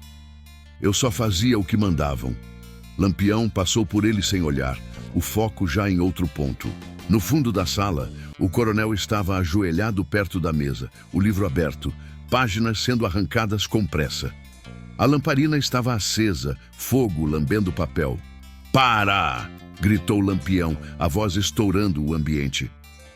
S1: Eu só fazia o que mandavam. Lampião passou por ele sem olhar, o foco já em outro ponto. No fundo da sala, o coronel estava ajoelhado perto da mesa, o livro aberto, páginas sendo arrancadas com pressa. A lamparina estava acesa, fogo lambendo papel. "Para!" gritou Lampião, a voz estourando o ambiente.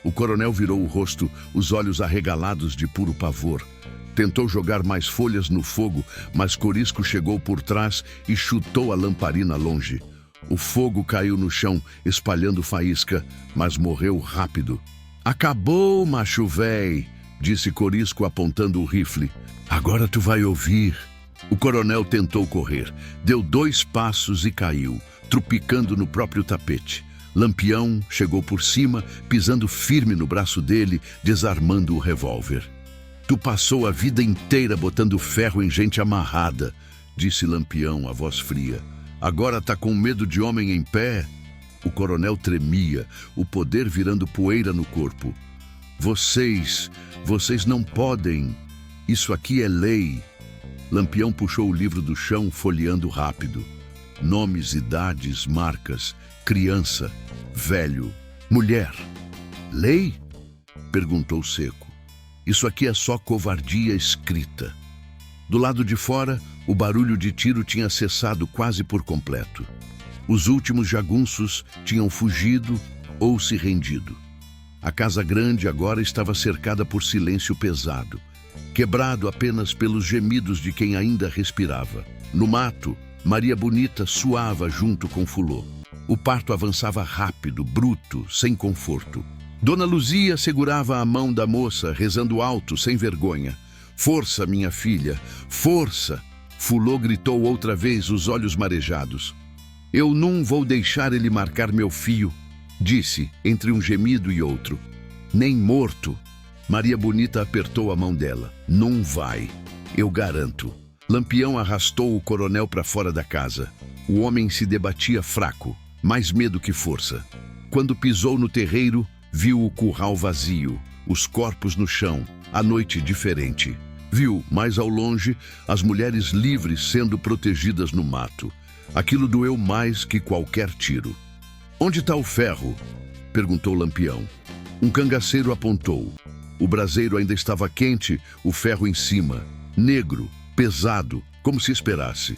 S1: O coronel virou o rosto, os olhos arregalados de puro pavor. Tentou jogar mais folhas no fogo, mas Corisco chegou por trás e chutou a lamparina longe. O fogo caiu no chão, espalhando faísca, mas morreu rápido. "Acabou, macho véi", disse Corisco apontando o rifle. "Agora tu vai ouvir." O coronel tentou correr, deu 2 passos e caiu, trupicando no próprio tapete. Lampião chegou por cima, pisando firme no braço dele, desarmando o revólver. "Tu passou a vida inteira botando ferro em gente amarrada", disse Lampião, a voz fria. "Agora tá com medo de homem em pé?" O coronel tremia, o poder virando poeira no corpo. Vocês não podem." Isso aqui é lei. Lampião puxou o livro do chão, folheando rápido. Nomes, idades, marcas, criança, velho, mulher. Lei? Perguntou seco. Isso aqui é só covardia escrita. Do lado de fora, o barulho de tiro tinha cessado quase por completo. Os últimos jagunços tinham fugido ou se rendido. A casa grande agora estava cercada por silêncio pesado, quebrado apenas pelos gemidos de quem ainda respirava. No mato, Maria Bonita suava junto com Fulô. O parto avançava rápido, bruto, sem conforto. Dona Luzia segurava a mão da moça, rezando alto, sem vergonha. Força, minha filha, força! Fulô gritou outra vez, os olhos marejados. Eu não vou deixar ele marcar meu fio, disse, entre um gemido e outro. Nem morto. Maria Bonita apertou a mão dela. Não vai, eu garanto. Lampião arrastou o coronel para fora da casa. O homem se debatia fraco, mais medo que força. Quando pisou no terreiro, viu o curral vazio, os corpos no chão, a noite diferente. Viu, mais ao longe, as mulheres livres sendo protegidas no mato. Aquilo doeu mais que qualquer tiro. Onde está o ferro? Perguntou Lampião. Um cangaceiro apontou. O braseiro ainda estava quente, o ferro em cima. Negro, pesado, como se esperasse.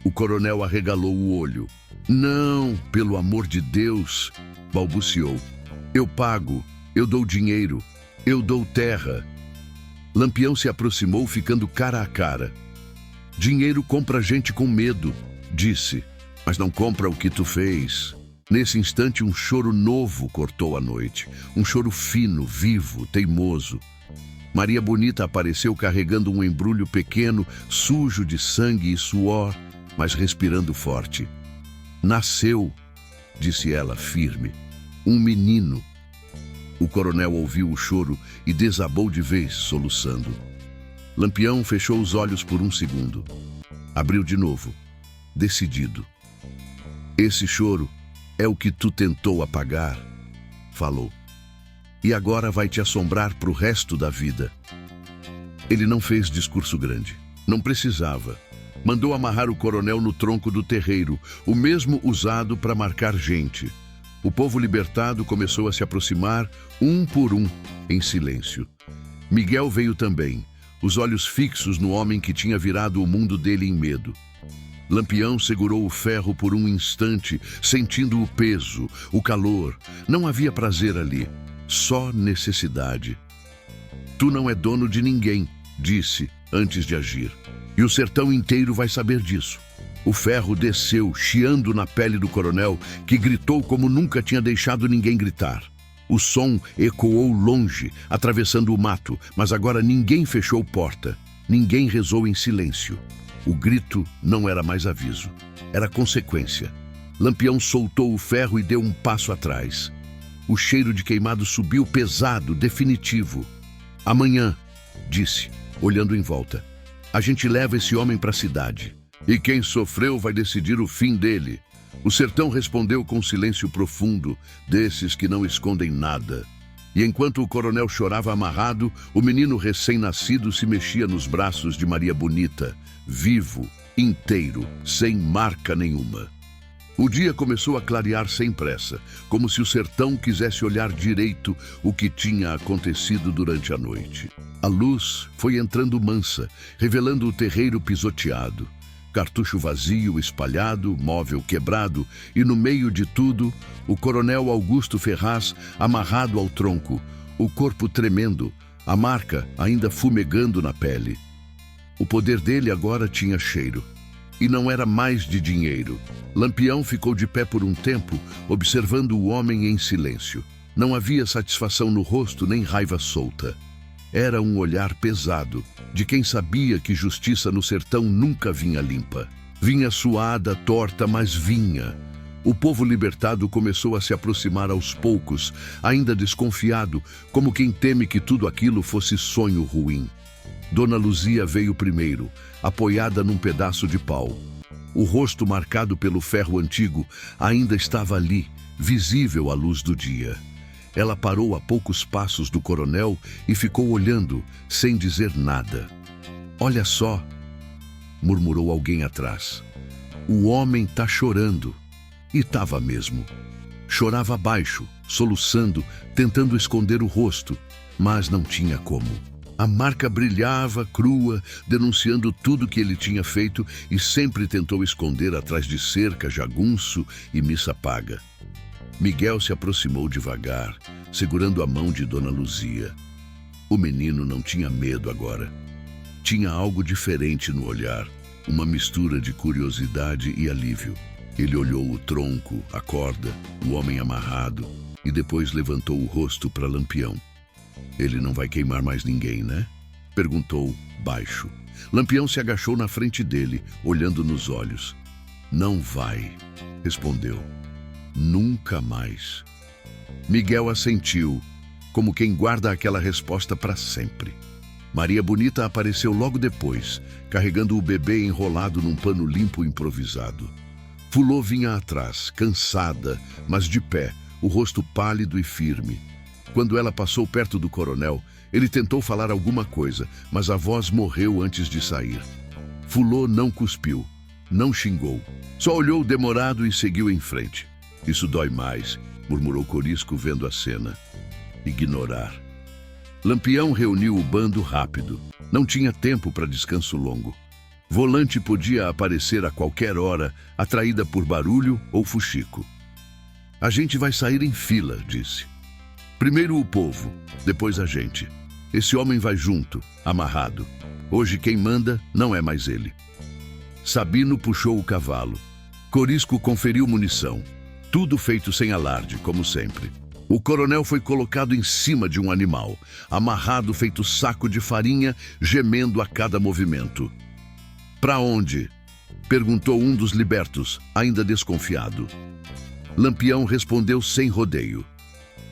S1: O coronel arregalou o olho. Não, pelo amor de Deus, balbuciou. Eu pago, eu dou dinheiro, eu dou terra. Lampião se aproximou, ficando cara a cara. Dinheiro compra gente com medo, disse, mas não compra o que tu fez. Nesse instante, um choro novo cortou a noite. Um choro fino, vivo, teimoso. Maria Bonita apareceu carregando um embrulho pequeno, sujo de sangue e suor, mas respirando forte. Nasceu, disse ela, firme. Um menino. O coronel ouviu o choro e desabou de vez, soluçando. Lampião fechou os olhos por um segundo. Abriu de novo, decidido. Esse choro é o que tu tentou apagar, falou. E agora vai te assombrar pro resto da vida. Ele não fez discurso grande. Não precisava. Mandou amarrar o coronel no tronco do terreiro, o mesmo usado para marcar gente. O povo libertado começou a se aproximar, um por um, em silêncio. Miguel veio também, os olhos fixos no homem que tinha virado o mundo dele em medo. Lampião segurou o ferro por um instante, sentindo o peso, o calor. Não havia prazer ali, só necessidade. Tu não é dono de ninguém, disse, antes de agir. E o sertão inteiro vai saber disso. O ferro desceu, chiando na pele do coronel, que gritou como nunca tinha deixado ninguém gritar. O som ecoou longe, atravessando o mato, mas agora ninguém fechou porta. Ninguém rezou em silêncio. O grito não era mais aviso, era consequência. Lampião soltou o ferro e deu um passo atrás. O cheiro de queimado subiu pesado, definitivo. Amanhã, disse, olhando em volta, a gente leva esse homem para a cidade. E quem sofreu vai decidir o fim dele. O sertão respondeu com silêncio profundo, desses que não escondem nada. E enquanto o coronel chorava amarrado, o menino recém-nascido se mexia nos braços de Maria Bonita, vivo, inteiro, sem marca nenhuma. O dia começou a clarear sem pressa, como se o sertão quisesse olhar direito o que tinha acontecido durante a noite. A luz foi entrando mansa, revelando o terreiro pisoteado. Cartucho vazio, espalhado, móvel quebrado, e no meio de tudo, o coronel Augusto Ferraz amarrado ao tronco, o corpo tremendo, a marca ainda fumegando na pele. O poder dele agora tinha cheiro. E não era mais de dinheiro. Lampião ficou de pé por um tempo, observando o homem em silêncio. Não havia satisfação no rosto nem raiva solta. Era um olhar pesado, de quem sabia que justiça no sertão nunca vinha limpa. Vinha suada, torta, mas vinha. O povo libertado começou a se aproximar aos poucos, ainda desconfiado, como quem teme que tudo aquilo fosse sonho ruim. Dona Luzia veio primeiro, apoiada num pedaço de pau. O rosto marcado pelo ferro antigo ainda estava ali, visível à luz do dia. Ela parou a poucos passos do coronel e ficou olhando, sem dizer nada. Olha só, murmurou alguém atrás. O homem tá chorando. E tava mesmo. Chorava baixo, soluçando, tentando esconder o rosto, mas não tinha como. A marca brilhava, crua, denunciando tudo que ele tinha feito e sempre tentou esconder atrás de cerca, jagunço e missa paga. Miguel se aproximou devagar, segurando a mão de Dona Luzia. O menino não tinha medo agora. Tinha algo diferente no olhar, uma mistura de curiosidade e alívio. Ele olhou o tronco, a corda, o homem amarrado e depois levantou o rosto para Lampião. Ele não vai queimar mais ninguém, né? Perguntou, baixo. Lampião se agachou na frente dele, olhando nos olhos. Não vai, respondeu. Nunca mais. Miguel assentiu, como quem guarda aquela resposta para sempre. Maria Bonita apareceu logo depois, carregando o bebê enrolado num pano limpo improvisado. Fulô vinha atrás, cansada, mas de pé, o rosto pálido e firme. Quando ela passou perto do coronel, ele tentou falar alguma coisa, mas a voz morreu antes de sair. Fulô não cuspiu, não xingou, só olhou demorado e seguiu em frente. Isso dói mais, murmurou Corisco vendo a cena. Ignorar. Lampião reuniu o bando rápido. Não tinha tempo para descanso longo. Volante podia aparecer a qualquer hora, atraída por barulho ou fuxico. A gente vai sair em fila, disse. Primeiro o povo, depois a gente. Esse homem vai junto, amarrado. Hoje quem manda não é mais ele. Sabino puxou o cavalo. Corisco conferiu munição. Tudo feito sem alarde, como sempre. O coronel foi colocado em cima de um animal, amarrado feito saco de farinha, gemendo a cada movimento. Para onde? Perguntou um dos libertos, ainda desconfiado. Lampião respondeu sem rodeio.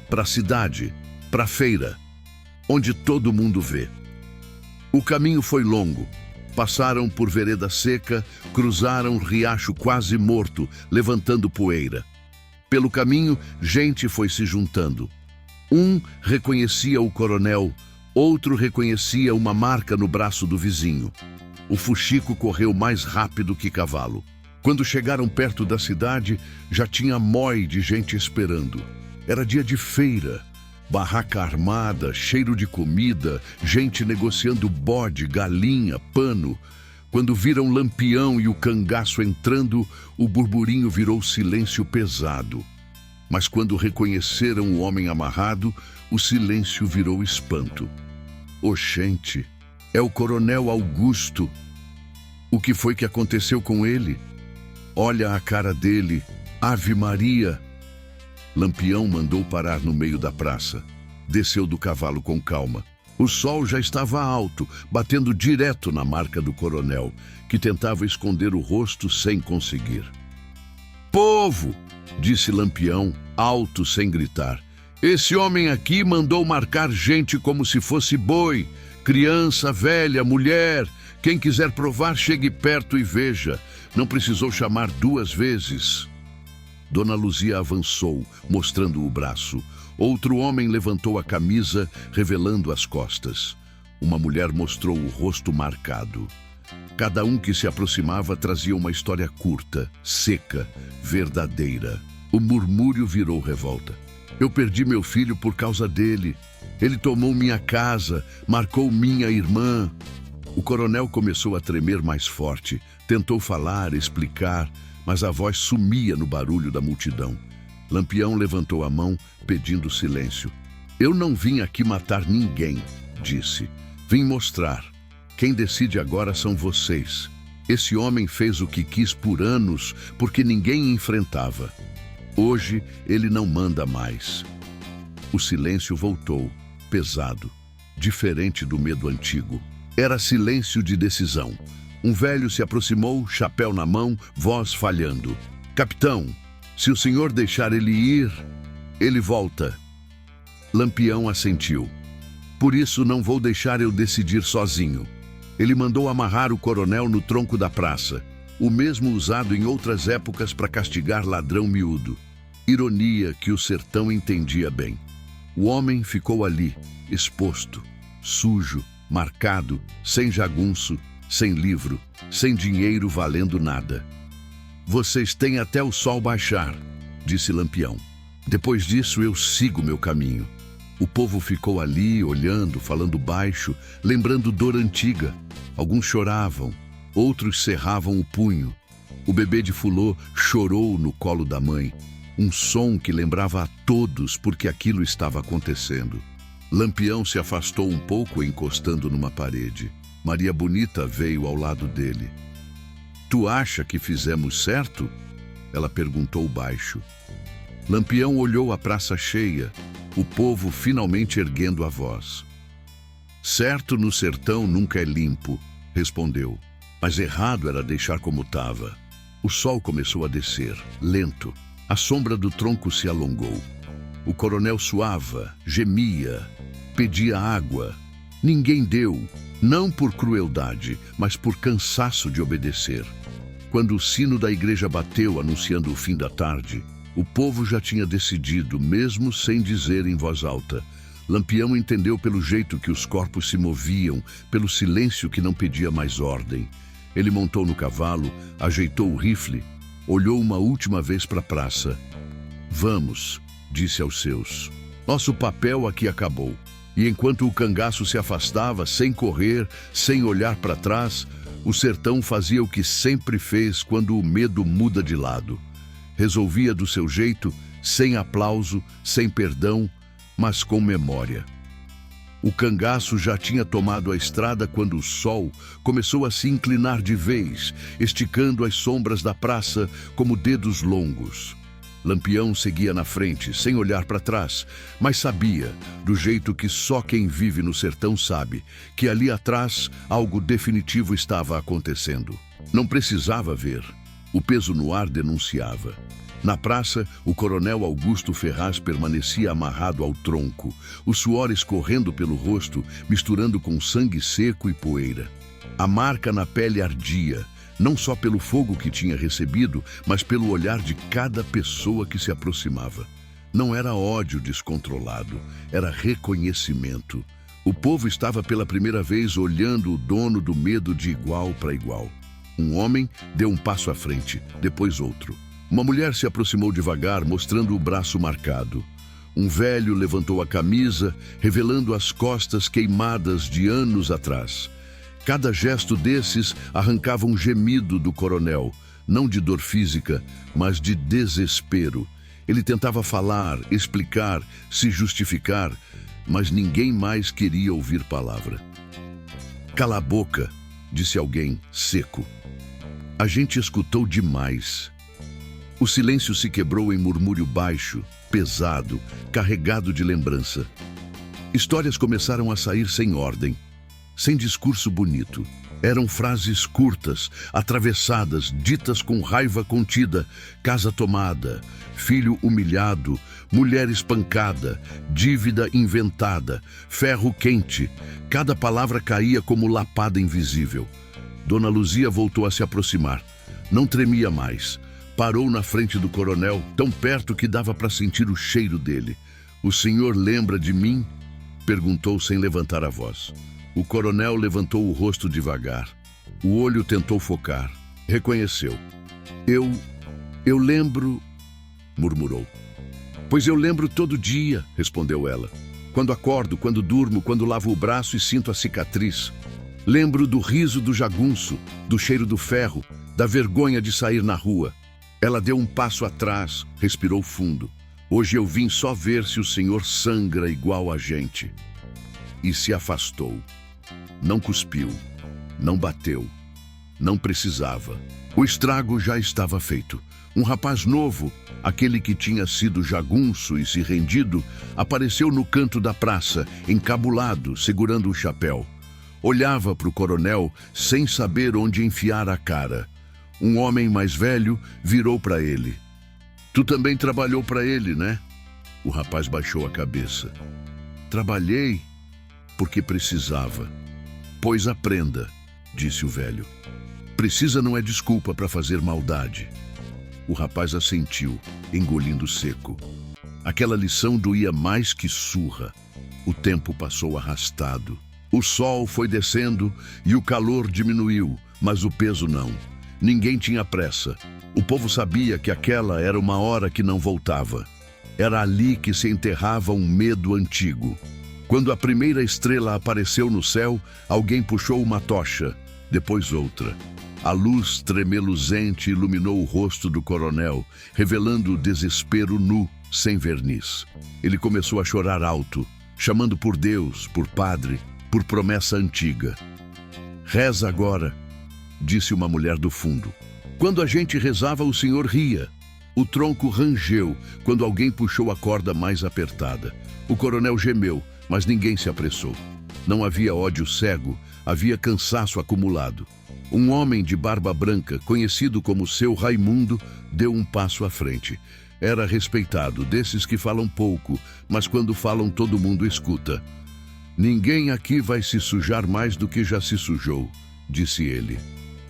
S1: Para a cidade, para a feira, onde todo mundo vê. O caminho foi longo. Passaram por vereda seca, cruzaram riacho quase morto, levantando poeira. Pelo caminho, gente foi se juntando. Um reconhecia o coronel, outro reconhecia uma marca no braço do vizinho. O fuxico correu mais rápido que cavalo. Quando chegaram perto da cidade, já tinha mói de gente esperando. Era dia de feira. Barraca armada, cheiro de comida, gente negociando bode, galinha, pano. Quando viram Lampião e o cangaço entrando, o burburinho virou silêncio pesado. Mas quando reconheceram o homem amarrado, o silêncio virou espanto. Oxente, é o coronel Augusto. O que foi que aconteceu com ele? Olha a cara dele. Ave Maria! Lampião mandou parar no meio da praça. Desceu do cavalo com calma. O sol já estava alto, batendo direto na marca do coronel, que tentava esconder o rosto sem conseguir. Povo! Disse Lampião, alto sem gritar. Esse homem aqui mandou marcar gente como se fosse boi. Criança, velha, mulher. Quem quiser provar, chegue perto e veja. Não precisou chamar 2 vezes. Dona Luzia avançou, mostrando o braço. Outro homem levantou a camisa, revelando as costas. Uma mulher mostrou o rosto marcado. Cada um que se aproximava trazia uma história curta, seca, verdadeira. O murmúrio virou revolta. Eu perdi meu filho por causa dele. Ele tomou minha casa, marcou minha irmã. O coronel começou a tremer mais forte. Tentou falar, explicar, mas a voz sumia no barulho da multidão. Lampião levantou a mão, pedindo silêncio. Eu não vim aqui matar ninguém, disse. Vim mostrar. Quem decide agora são vocês. Esse homem fez o que quis por anos, porque ninguém enfrentava. Hoje, ele não manda mais. O silêncio voltou, pesado, diferente do medo antigo. Era silêncio de decisão. Um velho se aproximou, chapéu na mão, voz falhando. Capitão, se o senhor deixar ele ir, ele volta. Lampião assentiu. Por isso não vou deixar eu decidir sozinho. Ele mandou amarrar o coronel no tronco da praça, o mesmo usado em outras épocas para castigar ladrão miúdo. Ironia que o sertão entendia bem. O homem ficou ali, exposto, sujo, marcado, sem jagunço, sem livro, sem dinheiro valendo nada. Vocês têm até o sol baixar, disse Lampião. Depois disso eu sigo meu caminho. O povo ficou ali, olhando, falando baixo, lembrando dor antiga. Alguns choravam, outros cerravam o punho. O bebê de Fulô chorou no colo da mãe. Um som que lembrava a todos porque aquilo estava acontecendo. Lampião se afastou um pouco, encostando numa parede. Maria Bonita veio ao lado dele. Tu acha que fizemos certo? Ela perguntou baixo. Lampião olhou a praça cheia, o povo finalmente erguendo a voz. Certo no sertão nunca é limpo, respondeu. Mas errado era deixar como estava. O sol começou a descer, lento. A sombra do tronco se alongou. O coronel suava, gemia, pedia água. Ninguém deu, não por crueldade, mas por cansaço de obedecer. Quando o sino da igreja bateu anunciando o fim da tarde, o povo já tinha decidido, mesmo sem dizer em voz alta. Lampião entendeu pelo jeito que os corpos se moviam, pelo silêncio que não pedia mais ordem. Ele montou no cavalo, ajeitou o rifle, olhou uma última vez para a praça. Vamos, disse aos seus. Nosso papel aqui acabou. E enquanto o cangaço se afastava, sem correr, sem olhar para trás, o sertão fazia o que sempre fez quando o medo muda de lado. Resolvia do seu jeito, sem aplauso, sem perdão, mas com memória. O cangaço já tinha tomado a estrada quando o sol começou a se inclinar de vez, esticando as sombras da praça como dedos longos. Lampião seguia na frente, sem olhar para trás, mas sabia, do jeito que só quem vive no sertão sabe, que ali atrás algo definitivo estava acontecendo. Não precisava ver. O peso no ar denunciava. Na praça, o coronel Augusto Ferraz permanecia amarrado ao tronco, o suor escorrendo pelo rosto, misturando com sangue seco e poeira. A marca na pele ardia, não só pelo fogo que tinha recebido, mas pelo olhar de cada pessoa que se aproximava. Não era ódio descontrolado, era reconhecimento. O povo estava pela primeira vez olhando o dono do medo de igual para igual. Um homem deu um passo à frente, depois outro. Uma mulher se aproximou devagar, mostrando o braço marcado. Um velho levantou a camisa, revelando as costas queimadas de anos atrás. Cada gesto desses arrancava um gemido do coronel, não de dor física, mas de desespero. Ele tentava falar, explicar, se justificar, mas ninguém mais queria ouvir palavra. Cala a boca, disse alguém, seco. A gente escutou demais. O silêncio se quebrou em murmúrio baixo, pesado, carregado de lembrança. Histórias começaram a sair sem ordem, sem discurso bonito. Eram frases curtas, atravessadas, ditas com raiva contida. Casa tomada, filho humilhado, mulher espancada, dívida inventada, ferro quente. Cada palavra caía como lapada invisível. Dona Luzia voltou a se aproximar. Não tremia mais. Parou na frente do coronel, tão perto que dava para sentir o cheiro dele. O senhor lembra de mim? Perguntou sem levantar a voz. O coronel levantou o rosto devagar. O olho tentou focar. Reconheceu. Eu lembro, murmurou. Pois eu lembro todo dia, respondeu ela. Quando acordo, quando durmo, quando lavo o braço e sinto a cicatriz. Lembro do riso do jagunço, do cheiro do ferro, da vergonha de sair na rua. Ela deu um passo atrás, respirou fundo. Hoje eu vim só ver se o senhor sangra igual a gente. E se afastou. Não cuspiu, não bateu, não precisava. O estrago já estava feito. Um rapaz novo, aquele que tinha sido jagunço e se rendido, apareceu no canto da praça, encabulado, segurando o chapéu. Olhava para o coronel sem saber onde enfiar a cara. Um homem mais velho virou para ele. Tu também trabalhou para ele, né? O rapaz baixou a cabeça. Trabalhei porque precisava. Pois aprenda, disse o velho. Precisa não é desculpa para fazer maldade. O rapaz assentiu, engolindo seco. Aquela lição doía mais que surra. O tempo passou arrastado. O sol foi descendo e o calor diminuiu, mas o peso não. Ninguém tinha pressa. O povo sabia que aquela era uma hora que não voltava. Era ali que se enterrava um medo antigo. Quando a primeira estrela apareceu no céu, alguém puxou uma tocha, depois outra. A luz tremeluzente iluminou o rosto do coronel, revelando o desespero nu, sem verniz. Ele começou a chorar alto, chamando por Deus, por padre, por promessa antiga. "Reza agora", disse uma mulher do fundo. Quando a gente rezava, o senhor ria. O tronco rangeu quando alguém puxou a corda mais apertada. O coronel gemeu, mas ninguém se apressou. Não havia ódio cego, havia cansaço acumulado. Um homem de barba branca, conhecido como Seu Raimundo, deu um passo à frente. Era respeitado, desses que falam pouco, mas quando falam todo mundo escuta. "Ninguém aqui vai se sujar mais do que já se sujou", disse ele.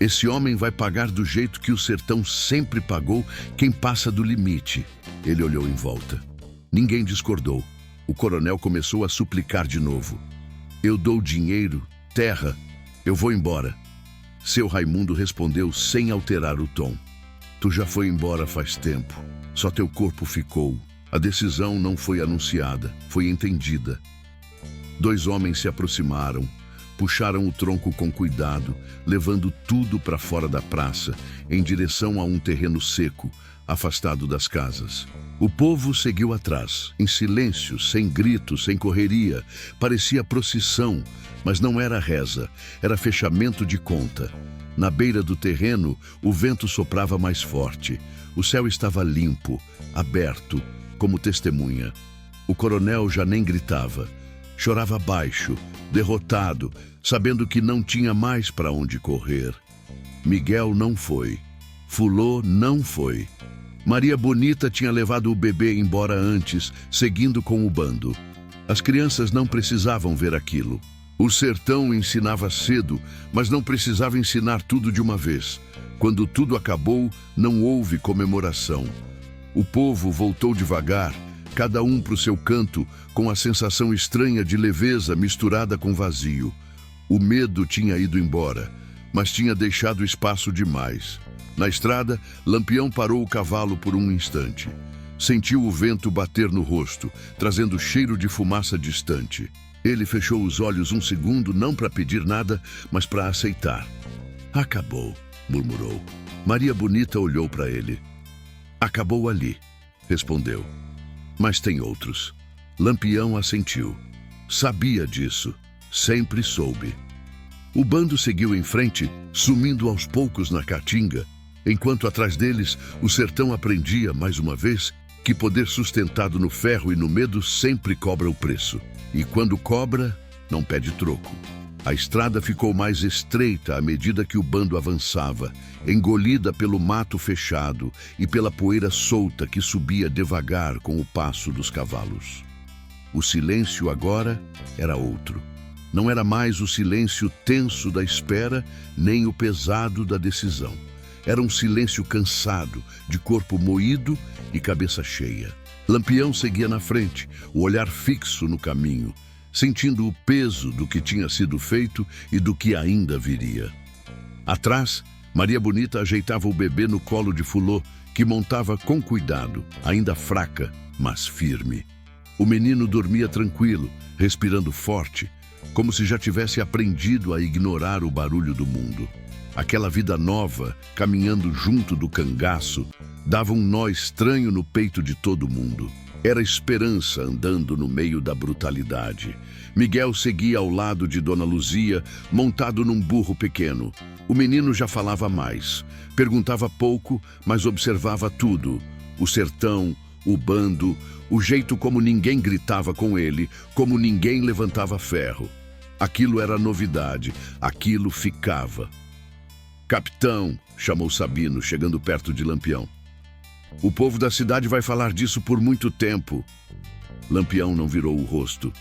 S1: "Esse homem vai pagar do jeito que o sertão sempre pagou quem passa do limite." Ele olhou em volta. Ninguém discordou. O coronel começou a suplicar de novo. "Eu dou dinheiro, terra, eu vou embora." Seu Raimundo respondeu sem alterar o tom. "Tu já foi embora faz tempo. Só teu corpo ficou. A decisão não foi anunciada, foi entendida." Dois homens se aproximaram, puxaram o tronco com cuidado, levando tudo para fora da praça, em direção a um terreno seco, afastado das casas. O povo seguiu atrás, em silêncio, sem gritos, sem correria. Parecia procissão, mas não era reza, era fechamento de conta. Na beira do terreno, o vento soprava mais forte. O céu estava limpo, aberto, como testemunha. O coronel já nem gritava. Chorava baixo, derrotado, sabendo que não tinha mais para onde correr. Miguel não foi. Fulô não foi. Maria Bonita tinha levado o bebê embora antes, seguindo com o bando. As crianças não precisavam ver aquilo. O sertão ensinava cedo, mas não precisava ensinar tudo de uma vez. Quando tudo acabou, não houve comemoração. O povo voltou devagar, cada um para o seu canto, com a sensação estranha de leveza misturada com vazio. O medo tinha ido embora, mas tinha deixado espaço demais. Na estrada, Lampião parou o cavalo por um instante. Sentiu o vento bater no rosto, trazendo cheiro de fumaça distante. Ele fechou os olhos um segundo, não para pedir nada, mas para aceitar. "Acabou", murmurou. Maria Bonita olhou para ele. "Acabou ali", respondeu. "Mas tem outros." Lampião assentiu. Sabia disso. Sempre soube. O bando seguiu em frente, sumindo aos poucos na caatinga, enquanto atrás deles o sertão aprendia, mais uma vez, que poder sustentado no ferro e no medo sempre cobra o preço. E quando cobra, não pede troco. A estrada ficou mais estreita à medida que o bando avançava, engolida pelo mato fechado e pela poeira solta que subia devagar com o passo dos cavalos. O silêncio agora era outro. Não era mais o silêncio tenso da espera, nem o pesado da decisão. Era um silêncio cansado, de corpo moído e cabeça cheia. Lampião seguia na frente, o olhar fixo no caminho, sentindo o peso do que tinha sido feito e do que ainda viria. Atrás, Maria Bonita ajeitava o bebê no colo de Fulô, que montava com cuidado, ainda fraca, mas firme. O menino dormia tranquilo, respirando forte, como se já tivesse aprendido a ignorar o barulho do mundo. Aquela vida nova, caminhando junto do cangaço, dava um nó estranho no peito de todo mundo. Era esperança andando no meio da brutalidade. Miguel seguia ao lado de Dona Luzia, montado num burro pequeno. O menino já falava mais. Perguntava pouco, mas observava tudo. O sertão, o bando, o jeito como ninguém gritava com ele, como ninguém levantava ferro. Aquilo era novidade, aquilo ficava. "Capitão", chamou Sabino, chegando perto de Lampião. "O povo da cidade vai falar disso por muito tempo." Lampião não virou o rosto.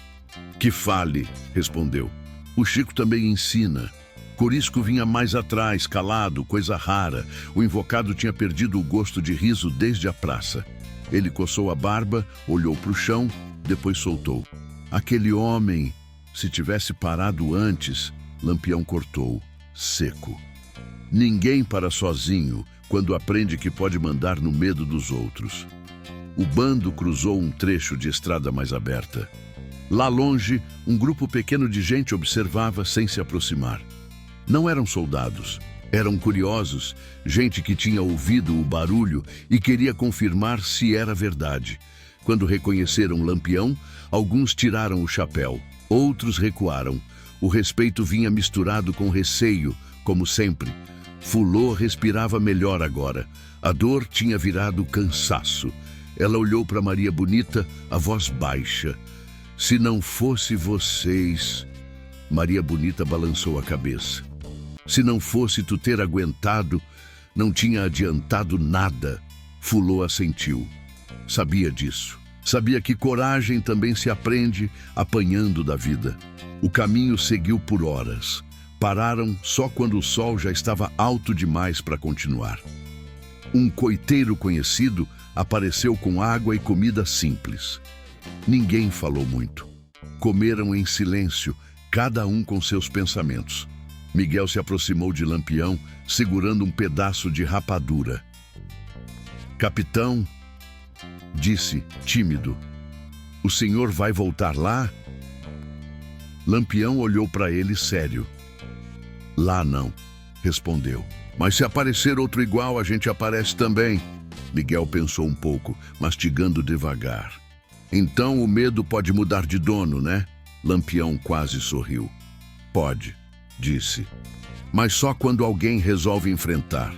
S1: "Que fale", respondeu. "O Chico também ensina." Corisco vinha mais atrás, calado, coisa rara. O invocado tinha perdido o gosto de riso desde a praça. Ele coçou a barba, olhou para o chão, depois soltou. "Aquele homem", Se tivesse parado antes, Lampião cortou, seco. Ninguém para sozinho quando aprende que pode mandar no medo dos outros. O bando cruzou um trecho de estrada mais aberta. Lá longe, um grupo pequeno de gente observava sem se aproximar. Não eram soldados, eram curiosos, gente que tinha ouvido o barulho e queria confirmar se era verdade. Quando reconheceram Lampião, alguns tiraram o chapéu, outros recuaram. O respeito vinha misturado com receio, como sempre. Fulô respirava melhor agora. A dor tinha virado cansaço. Ela olhou para Maria Bonita, a voz baixa. Se não fosse vocês... Maria Bonita balançou a cabeça. Se não fosse tu ter aguentado, não tinha adiantado nada. Fulô assentiu. Sabia disso. Sabia que coragem também se aprende apanhando da vida. O caminho seguiu por horas. Pararam só quando o sol já estava alto demais para continuar. Um coiteiro conhecido apareceu com água e comida simples. Ninguém falou muito. Comeram em silêncio, cada um com seus pensamentos. Miguel se aproximou de Lampião, segurando um pedaço de rapadura. Capitão, disse, tímido, o senhor vai voltar lá? Lampião olhou para ele sério. Lá não, respondeu. Mas se aparecer outro igual, a gente aparece também. Miguel pensou um pouco, mastigando devagar. Então o medo pode mudar de dono, né? Lampião quase sorriu. Pode, disse. Mas só quando alguém resolve enfrentar.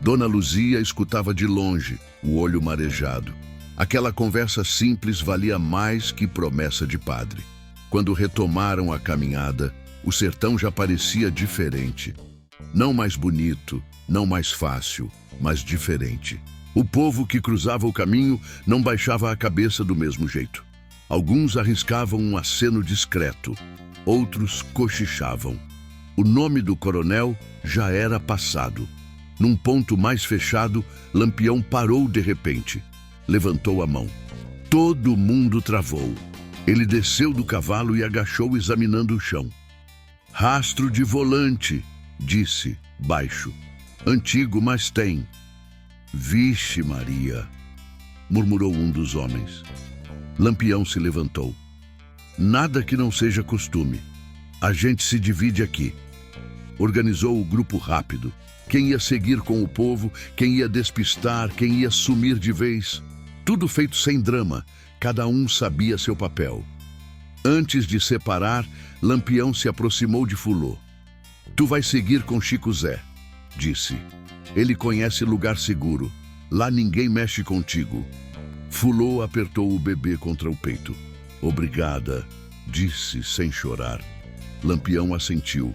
S1: Dona Luzia escutava de longe, o olho marejado. Aquela conversa simples valia mais que promessa de padre. Quando retomaram a caminhada, o sertão já parecia diferente. Não mais bonito, não mais fácil, mas diferente. O povo que cruzava o caminho não baixava a cabeça do mesmo jeito. Alguns arriscavam um aceno discreto, outros cochichavam. O nome do coronel já era passado. Num ponto mais fechado, Lampião parou de repente. Levantou a mão. Todo mundo travou. Ele desceu do cavalo e agachou examinando o chão. Rastro de volante, disse, baixo. Antigo, mas tem. Vixe Maria, murmurou um dos homens. Lampião se levantou. Nada que não seja costume. A gente se divide aqui. Organizou o grupo rápido. Quem ia seguir com o povo, quem ia despistar, quem ia sumir de vez. Tudo feito sem drama, cada um sabia seu papel. Antes de separar, Lampião se aproximou de Fulô. Tu vais seguir com Chico Zé, disse. Ele conhece lugar seguro. Lá ninguém mexe contigo. Fulô apertou o bebê contra o peito. Obrigada, disse sem chorar. Lampião assentiu.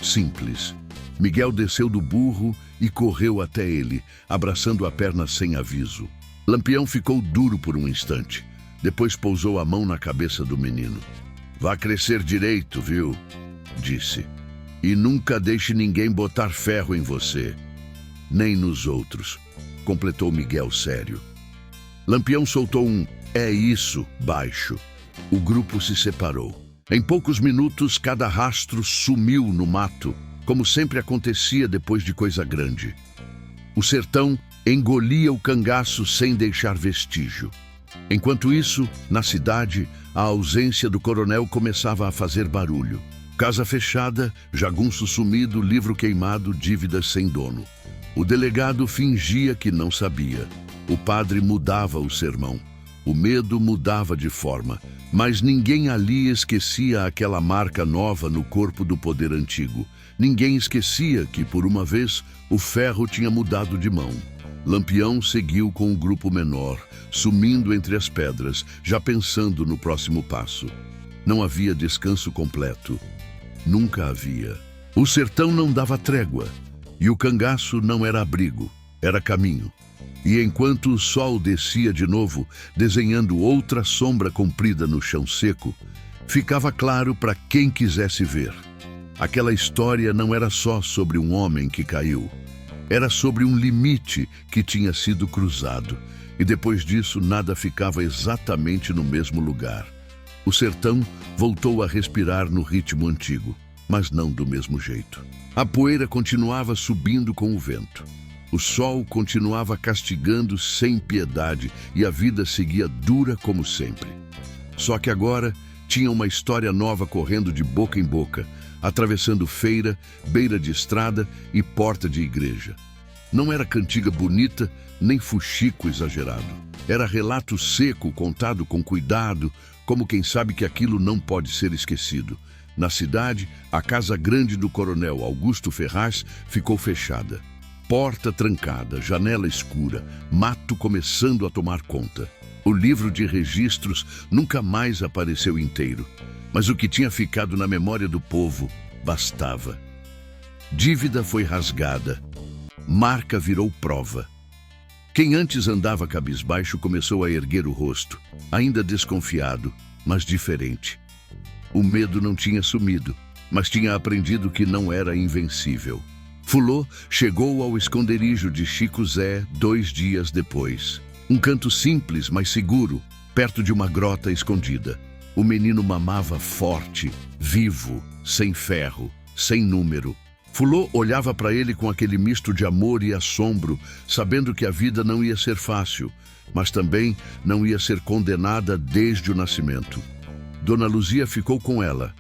S1: Simples. Miguel desceu do burro e correu até ele, abraçando a perna sem aviso. Lampião ficou duro por um instante. Depois pousou a mão na cabeça do menino. Vá crescer direito, viu? Disse. E nunca deixe ninguém botar ferro em você. Nem nos outros, completou Miguel sério. Lampião soltou um "é isso" baixo. O grupo se separou. Em poucos minutos, cada rastro sumiu no mato, como sempre acontecia depois de coisa grande. O sertão engolia o cangaço sem deixar vestígio. Enquanto isso, na cidade, a ausência do coronel começava a fazer barulho. Casa fechada, jagunço sumido, livro queimado, dívidas sem dono. O delegado fingia que não sabia. O padre mudava o sermão. O medo mudava de forma, mas ninguém ali esquecia aquela marca nova no corpo do poder antigo. Ninguém esquecia que, por uma vez, o ferro tinha mudado de mão. Lampião seguiu com o grupo menor, sumindo entre as pedras, já pensando no próximo passo. Não havia descanso completo. Nunca havia. O sertão não dava trégua, e o cangaço não era abrigo, era caminho. E enquanto o sol descia de novo, desenhando outra sombra comprida no chão seco, ficava claro para quem quisesse ver. Aquela história não era só sobre um homem que caiu. Era sobre um limite que tinha sido cruzado. E depois disso, nada ficava exatamente no mesmo lugar. O sertão voltou a respirar no ritmo antigo, mas não do mesmo jeito. A poeira continuava subindo com o vento. O sol continuava castigando sem piedade e a vida seguia dura como sempre. Só que agora tinha uma história nova correndo de boca em boca, atravessando feira, beira de estrada e porta de igreja. Não era cantiga bonita, nem fuxico exagerado. Era relato seco, contado com cuidado, como quem sabe que aquilo não pode ser esquecido. Na cidade, a casa grande do coronel Augusto Ferraz ficou fechada. Porta trancada, janela escura, mato começando a tomar conta. O livro de registros nunca mais apareceu inteiro, mas o que tinha ficado na memória do povo bastava. Dívida foi rasgada, marca virou prova. Quem antes andava cabisbaixo começou a erguer o rosto, ainda desconfiado, mas diferente. O medo não tinha sumido, mas tinha aprendido que não era invencível. Fulô chegou ao esconderijo de Chico Zé 2 dias depois. Um canto simples, mas seguro, perto de uma grota escondida. O menino mamava forte, vivo, sem ferro, sem número. Fulô olhava para ele com aquele misto de amor e assombro, sabendo que a vida não ia ser fácil, mas também não ia ser condenada desde o nascimento. Dona Luzia ficou com ela,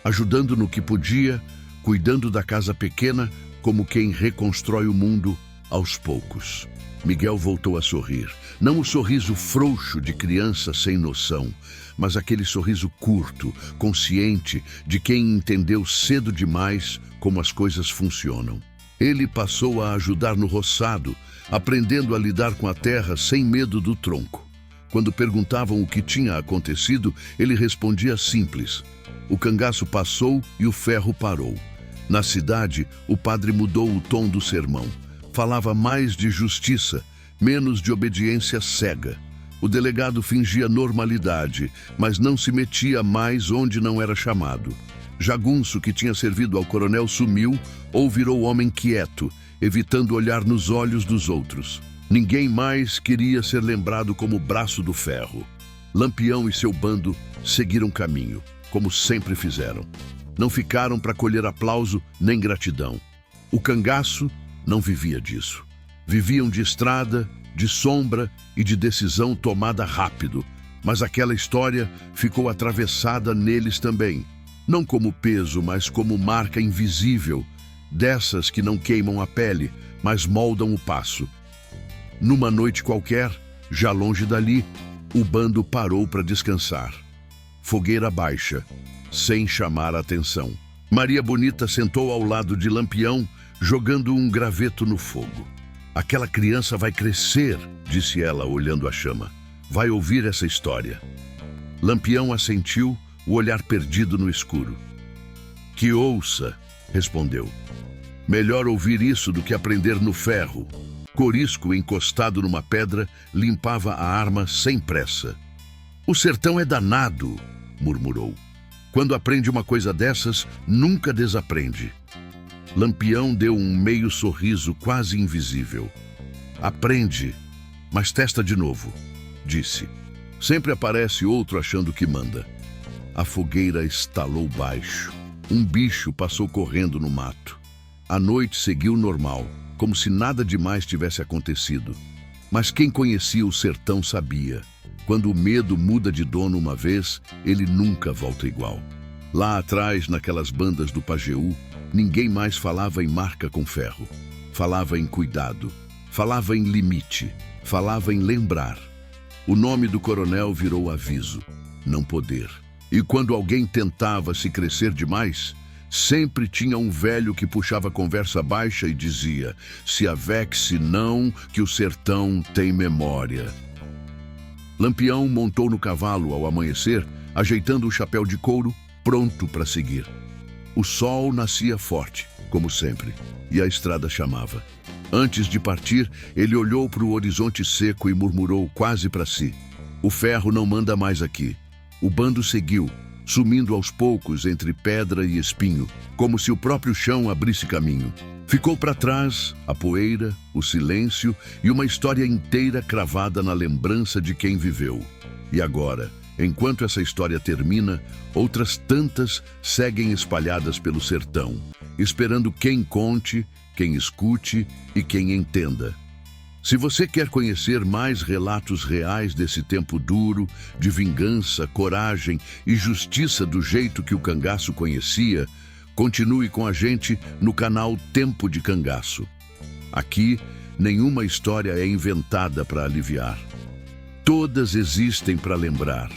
S1: ajudando no que podia, cuidando da casa pequena, como quem reconstrói o mundo aos poucos. Miguel voltou a sorrir. Não o sorriso frouxo de criança sem noção, mas aquele sorriso curto, consciente de quem entendeu cedo demais como as coisas funcionam. Ele passou a ajudar no roçado, aprendendo a lidar com a terra sem medo do tronco. Quando perguntavam o que tinha acontecido, ele respondia simples: o cangaço passou e o ferro parou. Na cidade, o padre mudou o tom do sermão. Falava mais de justiça, menos de obediência cega. O delegado fingia normalidade, mas não se metia mais onde não era chamado. Jagunço, que tinha servido ao coronel, sumiu ou virou homem quieto, evitando olhar nos olhos dos outros. Ninguém mais queria ser lembrado como braço do ferro. Lampião e seu bando seguiram caminho, como sempre fizeram. Não ficaram para colher aplauso nem gratidão. O cangaço não vivia disso. Viviam de estrada, de sombra e de decisão tomada rápido. Mas aquela história ficou atravessada neles também. Não como peso, mas como marca invisível, dessas que não queimam a pele, mas moldam o passo. Numa noite qualquer, já longe dali, o bando parou para descansar. Fogueira baixa, sem chamar a atenção. Maria Bonita sentou ao lado de Lampião, jogando um graveto no fogo. Aquela criança vai crescer, disse ela, olhando a chama. Vai ouvir essa história. Lampião assentiu, o olhar perdido no escuro. Que ouça, respondeu. Melhor ouvir isso do que aprender no ferro. Corisco, encostado numa pedra, limpava a arma sem pressa. O sertão é danado, murmurou. Quando aprende uma coisa dessas, nunca desaprende. Lampião deu um meio sorriso quase invisível. Aprende, mas testa de novo, disse. Sempre aparece outro achando que manda. A fogueira estalou baixo. Um bicho passou correndo no mato. A noite seguiu normal, como se nada demais tivesse acontecido. Mas quem conhecia o sertão sabia. Quando o medo muda de dono uma vez, ele nunca volta igual. Lá atrás, naquelas bandas do Pajeú, ninguém mais falava em marca com ferro. Falava em cuidado, falava em limite, falava em lembrar. O nome do coronel virou aviso, não poder. E quando alguém tentava se crescer demais, sempre tinha um velho que puxava a conversa baixa e dizia: se avexe não, que o sertão tem memória. Lampião montou no cavalo ao amanhecer, ajeitando o chapéu de couro, pronto para seguir. O sol nascia forte, como sempre, e a estrada chamava. Antes de partir, ele olhou para o horizonte seco e murmurou quase para si: o ferro não manda mais aqui. O bando seguiu, sumindo aos poucos entre pedra e espinho, como se o próprio chão abrisse caminho. Ficou para trás a poeira, o silêncio e uma história inteira cravada na lembrança de quem viveu. E agora, Enquanto essa história termina, outras tantas seguem espalhadas pelo sertão, esperando quem conte, quem escute e quem entenda. Se você quer conhecer mais relatos reais desse tempo duro, de vingança, coragem e justiça do jeito que o cangaço conhecia, continue com a gente no canal Tempo de Cangaço. Aqui, nenhuma história é inventada para aliviar. Todas existem para lembrar.